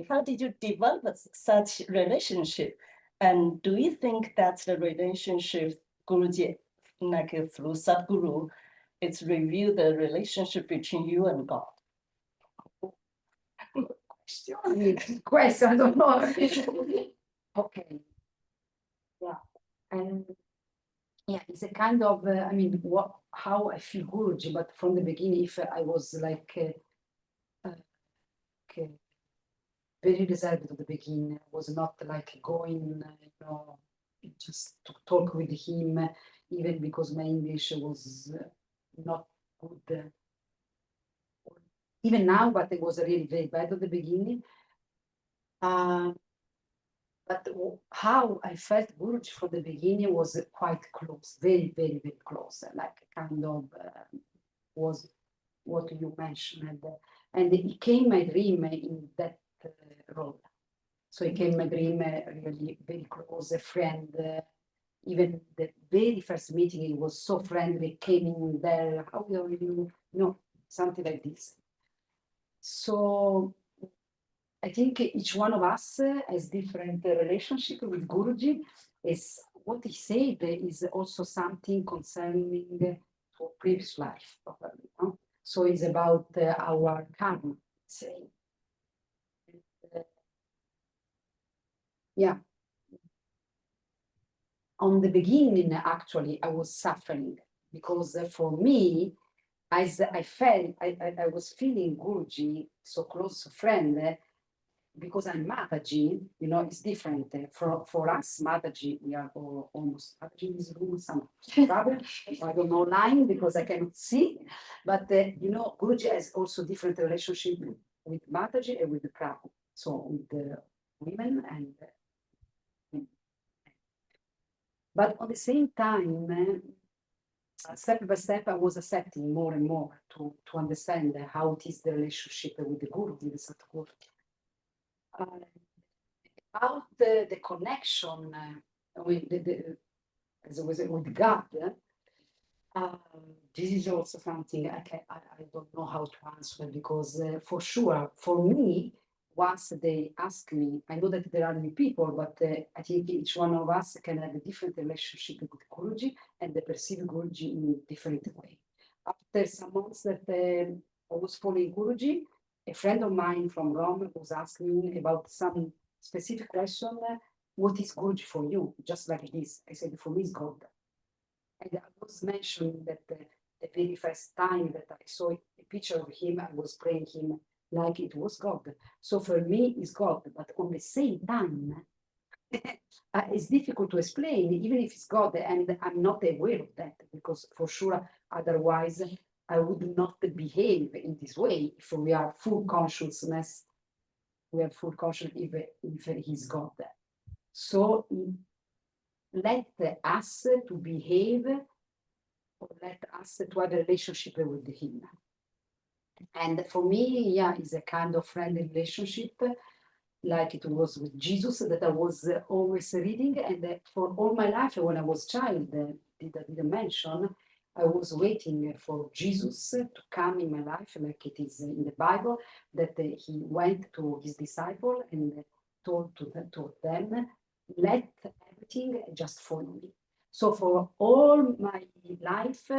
how did you develop such relationship? And do you think that the relationship Guruji, like through Sadhguru, it's revealed the relationship between you and God? question, I don't know. Okay. Yeah. And yeah, it's a kind of, I mean, how I feel Guruji, but from the beginning, if I was like, very reserved at the beginning, was not like going, just to talk with him, even because my English was not good. Even now, but it was really very bad at the beginning. But how I felt Guruji from the beginning was quite close, very, very, very close, like kind of was what you mentioned. And it came my dream in that role. So it came my dream really very close, a friend. Even the very first meeting, it was so friendly, came in there, how are you? Something like this. So I think each one of us has different relationship with Guruji. Is what he said is also something concerning to previous life, probably, no? So it's about our karma, say. Yeah. On the beginning, actually, I was suffering because for me, as I felt, I was feeling Guruji, so close friend, because I'm Mataji, you know, it's different. For us, Mataji, we are all almost Mataji in this room, some trouble. I don't know line because I cannot see. But, you know, Guruji has also different relationship with Mataji and with the Prabhu. So with the women and but at the same time, step by step, I was accepting more and more to understand how it is the relationship with the Guru, with the Satguru. About the connection with as I was with God, this is also something I don't know how to answer because for sure, for me, once they ask me, I know that there are new people, but I think each one of us can have a different relationship with Guruji and they perceive Guruji in a different way. After some months that I was following Guruji, a friend of mine from Rome was asking me about some specific question, what is Guruji for you? Just like this. I said, for me, it's God. And I was mentioning that the very first time that I saw a picture of him, I was praying him like it was God. So for me, it's God, but on the same time, it's difficult to explain, even if it's God, and I'm not aware of that, because for sure, otherwise, I would not behave in this way if we are full consciousness, we have full consciousness if he's God. So let us to behave or let us to have a relationship with him. And for me, yeah, it's a kind of friendly relationship, like it was with Jesus that I was always reading. And for all my life, when I was child, I didn't mention, I was waiting for Jesus to come in my life, like it is in the Bible, that he went to his disciple and told them, let everything just follow me. So for all my life,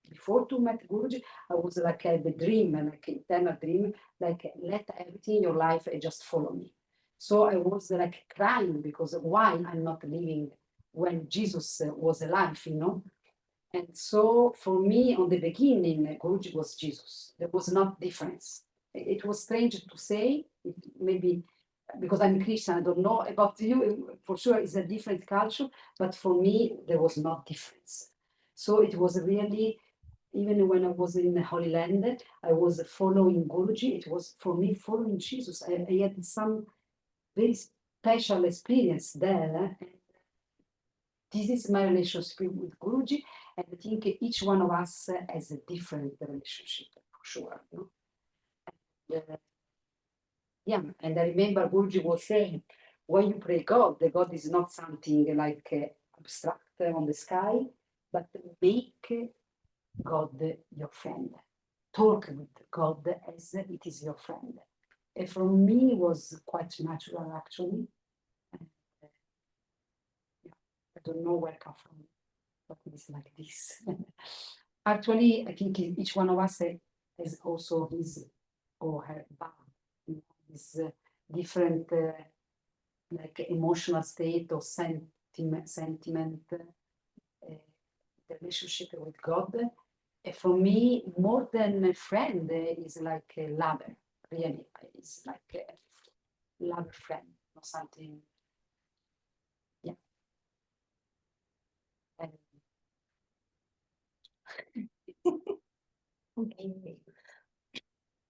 before to meet Guruji, I was like a dream, like an eternal dream, like let everything in your life just follow me. So I was like crying because why I'm not living when Jesus was alive, you know? And so for me, on the beginning, Guruji was Jesus. There was not difference. It was strange to say, maybe because I'm Christian, I don't know about you, for sure it's a different culture, but for me, there was no difference. So it was really, even when I was in the Holy Land, I was following Guruji. It was for me following Jesus. I had some very special experience there. This is my relationship with Guruji, and I think each one of us has a different relationship, for sure. No? Yeah, and I remember Guruji was saying, when you pray God, the God is not something like abstract on the sky, but make God your friend. Talk with God as it is your friend. And for me, it was quite natural, actually. I don't know where it comes from, but it's like this. Actually, I think each one of us has also his or her bound, his different like emotional state or sentiment, the relationship with God. And for me, more than a friend is like a lover, really. It's like a lover friend or something. Yeah. And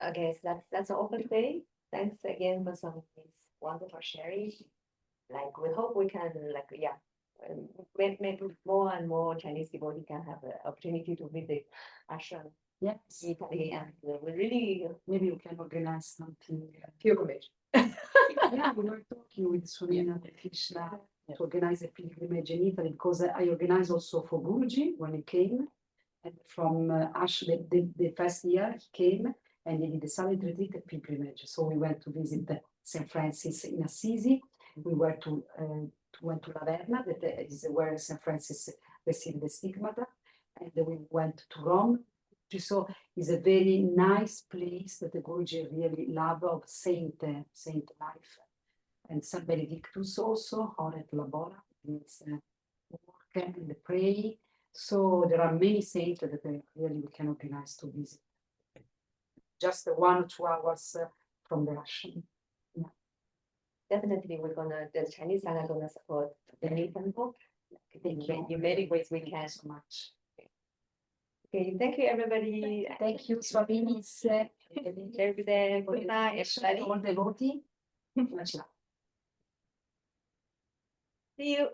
Okay, so that's all for today. Thanks again for some of this wonderful sharing. Like we hope we can maybe more and more Chinese devotees can have the opportunity to visit ashram yes, in Italy, and we really maybe we can organize something. pilgrimage. Yeah, we were talking with Sunina Krishna to organize a pilgrimage in Italy because I organized also for Guruji when he came. And from Ash, the first year he came and he did the silent retreat pilgrimage. So we went to visit St. Francis in Assisi. We went to Laverna, that is where St. Francis received the stigmata. and then we went to Rome. So it's a very nice place that the Guruji really love of saint life. And San Benedictus also, Horet Labora, means work and pray. So there are many saints that really we can organize to visit. Just 1 or 2 hours from the Russian. Definitely, the Chinese Sangha are gonna support the new temple in many ways we can. So much. Okay, thank you, everybody. Thank you, Swami. Everybody, good night, everybody. All devotee. Much love. See you.